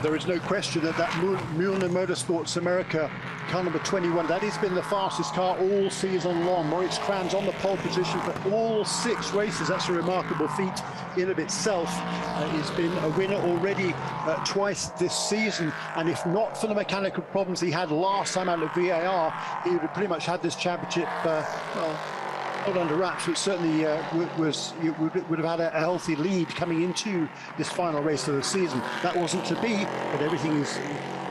There is no question that Mueller Motorsports America car number 21, that has been the fastest car all season long. Maurice Krantz on the pole position for all 6 races. That's a remarkable feat in of itself. He's been a winner already twice this season, and if not for the mechanical problems he had last time out of VAR, he would have pretty much had this championship, well, not under wraps, but certainly would have had a healthy lead coming into this final race of the season. That wasn't to be, but everything is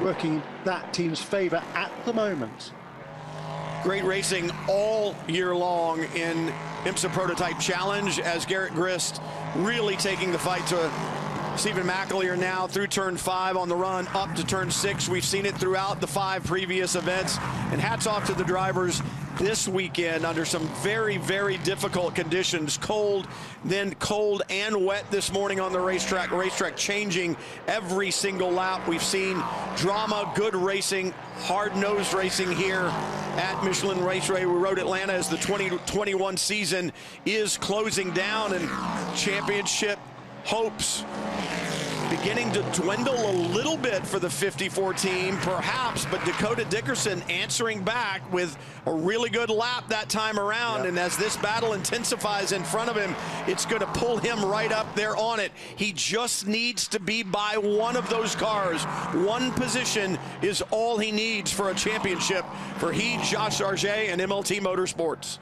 working in that team's favor at the moment. Great racing all year long in IMSA Prototype Challenge, as Garrett Grist really taking the fight to Stephen McAleer now through turn 5 on the run up to turn 6. We've seen it throughout the 5 previous events, and hats off to the drivers this weekend under some very, very difficult conditions. Cold, then cold and wet this morning on the racetrack changing every single lap. We've seen drama, good racing, hard-nosed racing here at Michelin Raceway Road Atlanta as the 2021 season is closing down, and championship hopes beginning to dwindle a little bit for the 54 team, perhaps, but Dakota Dickerson answering back with a really good lap that time around. And as this battle intensifies in front of him, it's going to pull him right up there on it. He just needs to be by one of those cars. One position is all he needs for a championship for Josh Arget and MLT Motorsports.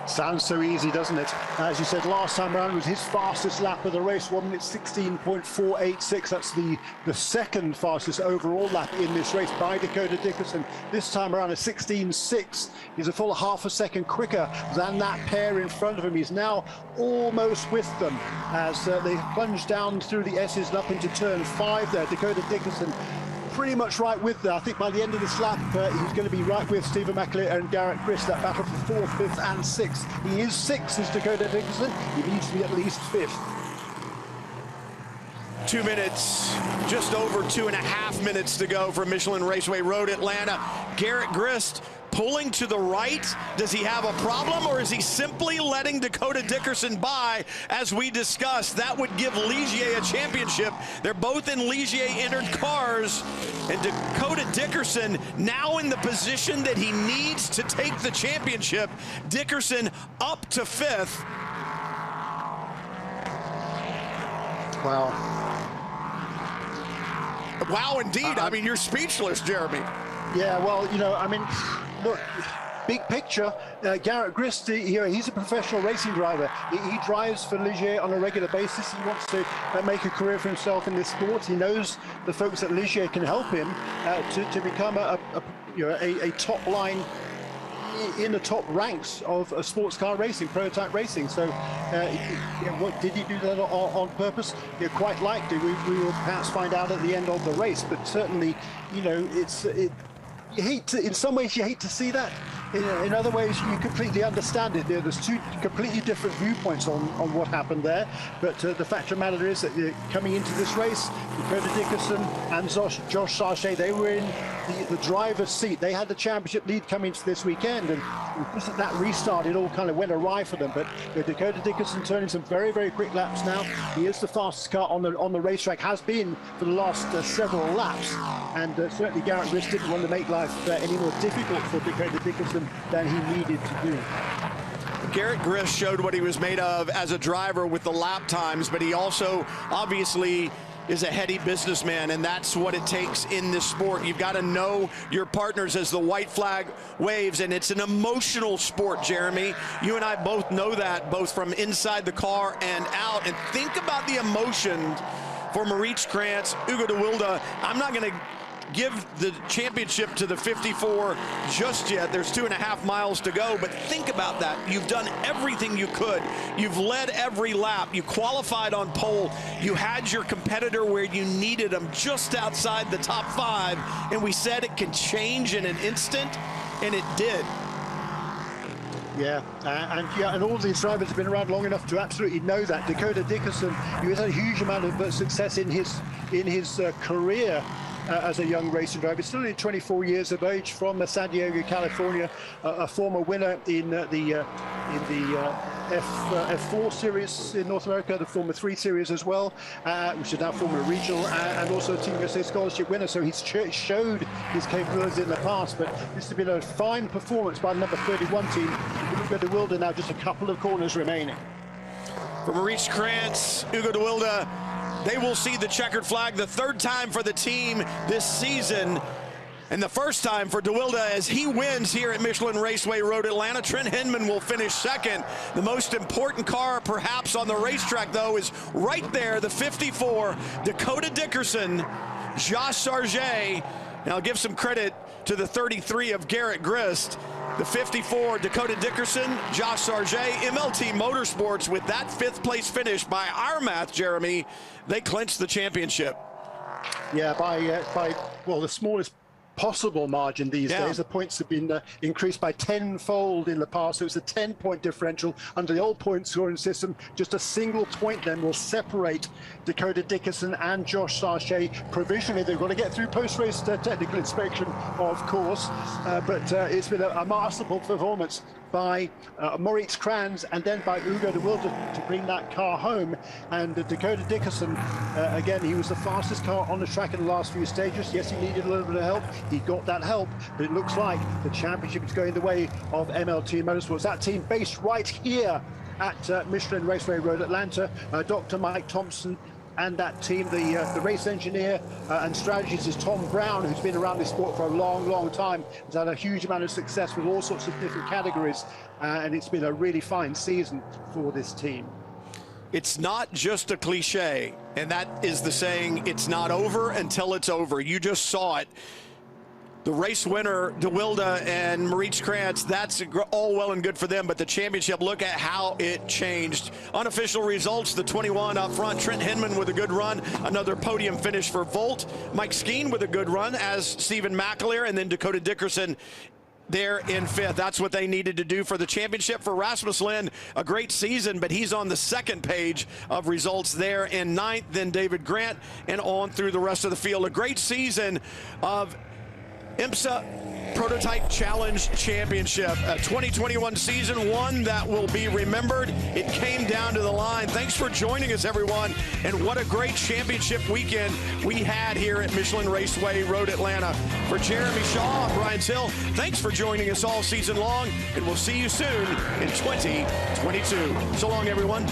Sounds so easy, doesn't it? As you said, last time around was his fastest lap of the race, 1 minute 16.486. That's the second fastest overall lap in this race by Dakota Dickerson. This time around, a 16.6. He's a full half a second quicker than that pair in front of him. He's now almost with them as they plunge down through the S's and up into turn 5 there. Dakota Dickerson pretty much right with there. I think by the end of this lap, he's going to be right with Stephen McAleer and Garrett Grist. That battle for 4th, 5th, and 6th. He is 6th as Dakota Dickerson. He needs to be at least 5th. 2 minutes, just over 2.5 minutes to go for Michelin Raceway Road Atlanta. Garrett Grist pulling to the right. Does he have a problem, or is he simply letting Dakota Dickerson by? As we discussed, that would give Ligier a championship. They're both in Ligier-entered cars, and Dakota Dickerson now in the position that he needs to take the championship. Dickerson up to 5th. Wow. Wow, indeed. I mean, you're speechless, Jeremy. Yeah, well, you know, I mean, look, big picture, Garrett Grist, he's a professional racing driver. He drives for Ligier on a regular basis. He wants to make a career for himself in this sport. He knows the folks at Ligier can help him to become a top line in the top ranks of sports car racing, prototype racing. So what did he do that on purpose? Quite likely. We will perhaps find out at the end of the race, but certainly, in some ways you hate to see that. In other ways, you completely understand it. There's two completely different viewpoints on what happened there. But the fact of the matter is that coming into this race, Dakota Dickerson and Josh Sargent, they were in the driver's seat. They had the championship lead coming into this weekend, and because of that restart, it all kind of went awry for them. But Dakota Dickerson turning some very, very quick laps now. He is the fastest car on the racetrack, has been for the last several laps. And certainly Garrett Grist didn't want to make life any more difficult for Dakota Dickerson than he needed to do. Garrett Grist showed what he was made of as a driver with the lap times, but he also obviously is a heady businessman, and that's what it takes in this sport. You've got to know your partners as the white flag waves, and it's an emotional sport, Jeremy. You and I both know that, both from inside the car and out. And think about the emotion for Maurice Krantz, Ugo de Wilde. I'm not going to give the championship to the 54 just yet. There's 2.5 miles to go, but think about that. You've done everything you could. You've led every lap. You qualified on pole. You had your competitor where you needed them, just outside the top 5, and we said it can change in an instant, and it did. Yeah, and all these drivers have been around long enough to absolutely know that. Dakota Dickerson, he has had a huge amount of success in his career as a young racing driver. He's still only 24 years of age, from San Diego, California, a former winner in the F4 series in North America, the Formula 3 series as well, which is now Formula Regional, and also a Team USA scholarship winner. So he's showed his capabilities in the past, but this has been a fine performance by the number 31 team. Look at de Wilde now, just a couple of corners remaining. For Maurice Krantz, Ugo de Wilde, they will see the checkered flag the 3rd time for the team this season, and the 1st time for de Wilde as he wins here at Michelin Raceway Road Atlanta. Trent Hinman will finish 2nd. The most important car perhaps on the racetrack, though, is right there, the 54, Dakota Dickerson, Josh Sargent. Now, I'll give some credit to the 33 of Garrett Grist. The 54, Dakota Dickerson, Josh Sargent, MLT Motorsports, with that 5th place finish, by our math, Jeremy, they clinched the championship. Yeah, by the smallest possible margin these days. The points have been increased by tenfold in the past, so it's a 10-point differential. Under the old point scoring system, just a single point then will separate Dakota Dickerson and Josh Sargent. Provisionally, they've got to get through post-race technical inspection, of course, but it's been a masterful performance by Maurice Krantz and then by Ugo de Wilde to bring that car home. And Dakota Dickerson, again, he was the fastest car on the track in the last few stages. Yes, he needed a little bit of help. He got that help, but it looks like the championship is going the way of MLT Motorsports. That team based right here at Michelin Raceway Road Atlanta. Dr. Mike Thompson and that team, the race engineer and strategist is Tom Brown, who's been around this sport for a long, long time. He's had a huge amount of success with all sorts of different categories, and it's been a really fine season for this team. It's not just a cliche, and that is the saying, it's not over until it's over. You just saw it. The race winner, de Wilde and Maurice Krantz, that's all well and good for them, but the championship, look at how it changed. Unofficial results, the 21 up front, Trent Hinman with a good run, another podium finish for Volt. Mike Skeen with a good run, as Stephen McAleer, and then Dakota Dickerson there in 5th. That's what they needed to do for the championship. For Rasmus Lind, a great season, but he's on the 2nd page of results there in 9th, then David Grant, and on through the rest of the field. A great season of IMSA Prototype Challenge Championship, a 2021 season, one that will be remembered. It came down to the line. Thanks for joining us, everyone, and what a great championship weekend we had here at Michelin Raceway Road Atlanta. For Jeremy Shaw, I'm Brian Till. Thanks for joining us all season long, and we'll see you soon in 2022. So long, everyone.